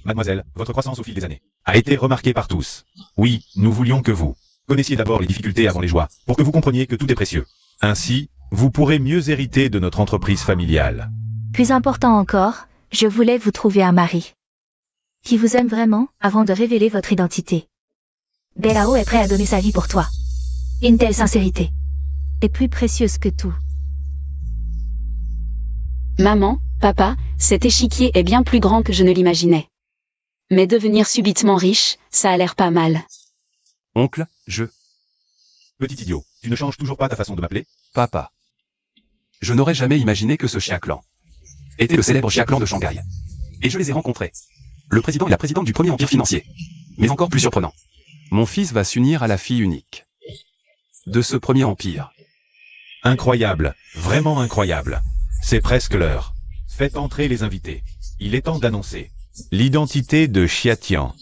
Mademoiselle, votre croissance au fil des années a été remarquée par tous. Oui, nous voulions que vous connaissiez d'abord les difficultés avant les joies, pour que vous compreniez que tout est précieux. Ainsi, vous pourrez mieux hériter de notre entreprise familiale. Plus important encore, je voulais vous trouver un mari qui vous aime vraiment avant de révéler votre identité. Belao est prêt à donner sa vie pour toi. Une telle sincérité est plus précieuse que tout. Maman, papa, cet échiquier est bien plus grand que je ne l'imaginais. Mais devenir subitement riche, ça a l'air pas mal. Oncle, Petit idiot, tu ne changes toujours pas ta façon de m'appeler? Papa. Je n'aurais jamais imaginé que ce Chia Clan était le célèbre Chia Clan de Shanghai. Et je les ai rencontrés. Le président et la présidente du premier empire financier. Mais encore plus surprenant. Mon fils va s'unir à la fille unique de ce premier empire. Incroyable, vraiment incroyable. C'est presque l'heure. Faites entrer les invités. Il est temps d'annoncer l'identité de Xiatian.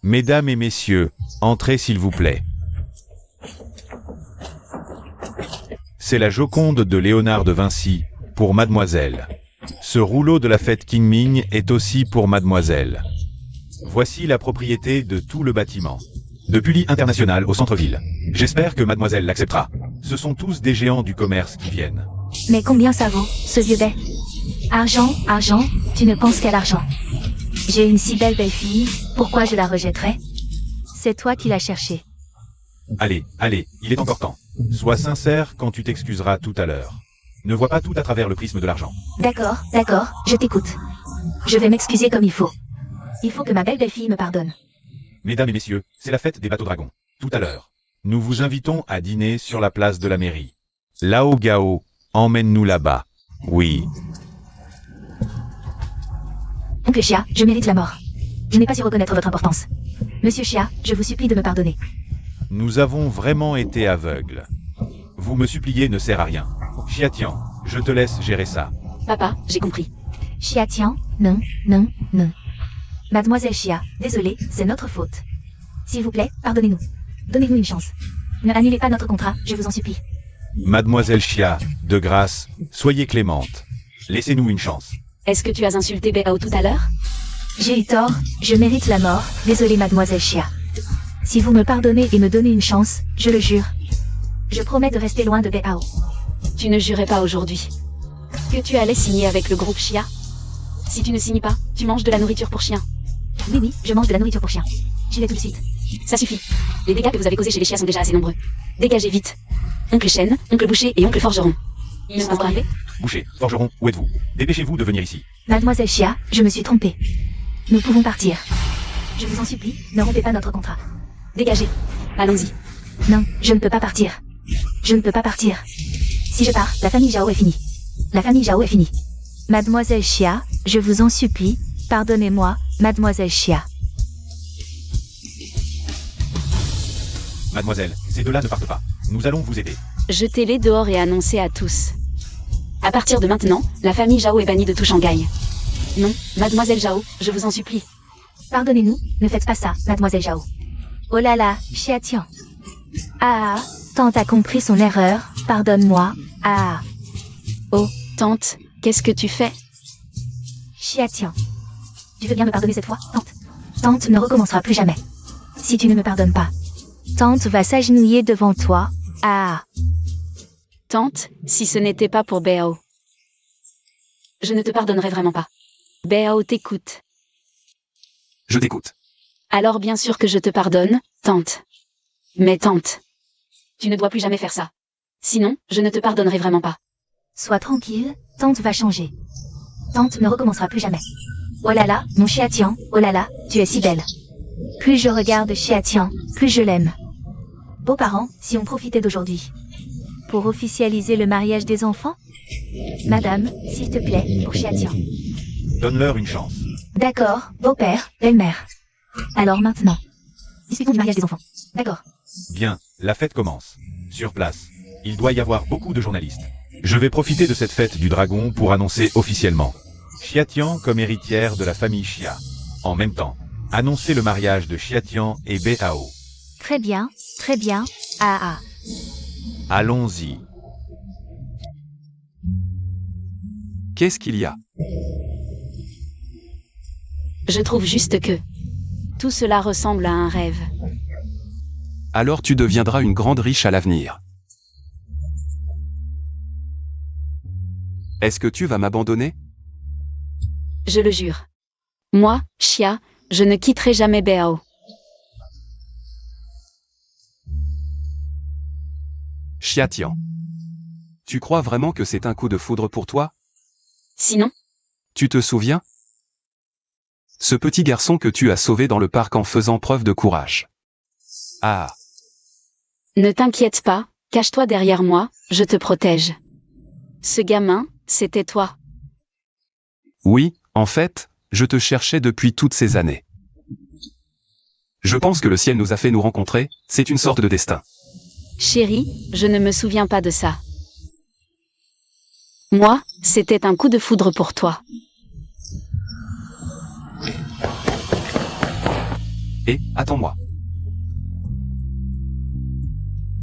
Mesdames et messieurs, entrez s'il vous plaît. C'est la Joconde de Léonard de Vinci, pour mademoiselle. Ce rouleau de la fête Qingming est aussi pour mademoiselle. Voici la propriété de tout le bâtiment. De Puli International au centre-ville. J'espère que mademoiselle l'acceptera. Ce sont tous des géants du commerce qui viennent. Mais combien ça vaut, ce vieux bec? Argent, argent, tu ne penses qu'à l'argent. J'ai une si belle fille, pourquoi je la rejetterais? C'est toi qui l'as cherchée. Allez, allez, il est encore temps. Sois sincère quand tu t'excuseras tout à l'heure. Ne vois pas tout à travers le prisme de l'argent. D'accord, d'accord, je t'écoute. Je vais m'excuser comme il faut. Il faut que ma belle fille me pardonne. Mesdames et messieurs, c'est la fête des bateaux dragons. Tout à l'heure. Nous vous invitons à dîner sur la place de la mairie. Lao Gao, emmène-nous là-bas. Oui. Oncle Chia, je mérite la mort. Je n'ai pas su reconnaître votre importance. Monsieur Chia, je vous supplie de me pardonner. Nous avons vraiment été aveugles. Vous me supplier ne sert à rien. Xiatian, je te laisse gérer ça. Papa, j'ai compris. Chia Tian, non, non, non. Mademoiselle Chia, désolé, c'est notre faute. S'il vous plaît, pardonnez-nous. Donnez-nous une chance. Ne annulez pas notre contrat, je vous en supplie. Mademoiselle Chia, de grâce, soyez clémente. Laissez-nous une chance. Est-ce que tu as insulté Béao tout à l'heure? J'ai eu tort, je mérite la mort, désolé mademoiselle Chia. Si vous me pardonnez et me donnez une chance, je le jure. Je promets de rester loin de Béao. Tu ne jurais pas aujourd'hui que tu allais signer avec le groupe Chia? Si tu ne signes pas, tu manges de la nourriture pour chien. Oui, oui, je mange de la nourriture pour chien. J'y vais tout de suite. Ça suffit. Les dégâts que vous avez causés chez les chiens sont déjà assez nombreux. Dégagez vite. Oncle Chêne, oncle Boucher et oncle Forgeron. Ils sont arrivés? Boucher, forgeron, où êtes-vous? Dépêchez-vous de venir ici. Mademoiselle Chia, je me suis trompée. Nous pouvons partir. Je vous en supplie, ne rompez pas notre contrat. Dégagez. Allons-y. Non, je ne peux pas partir. Je ne peux pas partir. Si je pars, la famille Zhao est finie. La famille Zhao est finie. Mademoiselle Chia, je vous en supplie, pardonnez-moi, mademoiselle Chia. Mademoiselle, ces deux-là ne partent pas. Nous allons vous aider. Jetez-les dehors et annoncez à tous. À partir de maintenant, la famille Zhao est bannie de tout Shanghai. Non, mademoiselle Zhao, je vous en supplie. Pardonnez-nous, ne faites pas ça, mademoiselle Zhao. Oh là là, Chia Tian. Ah, tante a compris son erreur, pardonne-moi, ah. Oh, tante, qu'est-ce que tu fais? Chia Tian. Tu veux bien me pardonner cette fois, tante? Tante ne recommencera plus jamais. Si tu ne me pardonnes pas. Tante va s'agenouiller devant toi, ah. Tante, si ce n'était pas pour Béao. Je ne te pardonnerai vraiment pas. Béao t'écoute. Je t'écoute. Alors bien sûr que je te pardonne, tante. Mais tante, tu ne dois plus jamais faire ça. Sinon, je ne te pardonnerai vraiment pas. Sois tranquille, tante va changer. Tante ne recommencera plus jamais. Oh là là, mon Chia Tian, oh là là, tu es si belle. Plus je regarde Chia Tian, plus je l'aime. Beaux-parents, si on profitait d'aujourd'hui. Pour officialiser le mariage des enfants? Madame, s'il te plaît, pour Chia Tian. Donne-leur une chance. D'accord, beau-père, belle-mère. Alors maintenant, discutons du mariage des enfants. D'accord. Bien, la fête commence. Sur place, il doit y avoir beaucoup de journalistes. Je vais profiter de cette fête du dragon pour annoncer officiellement Xiatian comme héritière de la famille Xia. En même temps, annoncer le mariage de Xiatian et Bao. Très bien, très bien. Ah ah. Allons-y. Qu'est-ce qu'il y a? Je trouve juste que tout cela ressemble à un rêve. Alors tu deviendras une grande riche à l'avenir. Est-ce que tu vas m'abandonner? Je le jure. Moi, Xia, je ne quitterai jamais Bao. Xiatian. Tu crois vraiment que c'est un coup de foudre pour toi? Sinon, Tu te souviens? Ce petit garçon que tu as sauvé dans le parc en faisant preuve de courage. Ah, ne t'inquiète pas, cache-toi derrière moi, je te protège. Ce gamin, c'était toi. oui, en fait, je te cherchais depuis toutes ces années. Je pense que le ciel nous a fait nous rencontrer, c'est une sorte de destin. Chérie, je ne me souviens pas de ça. Moi, c'était un coup de foudre pour toi. Et, attends-moi.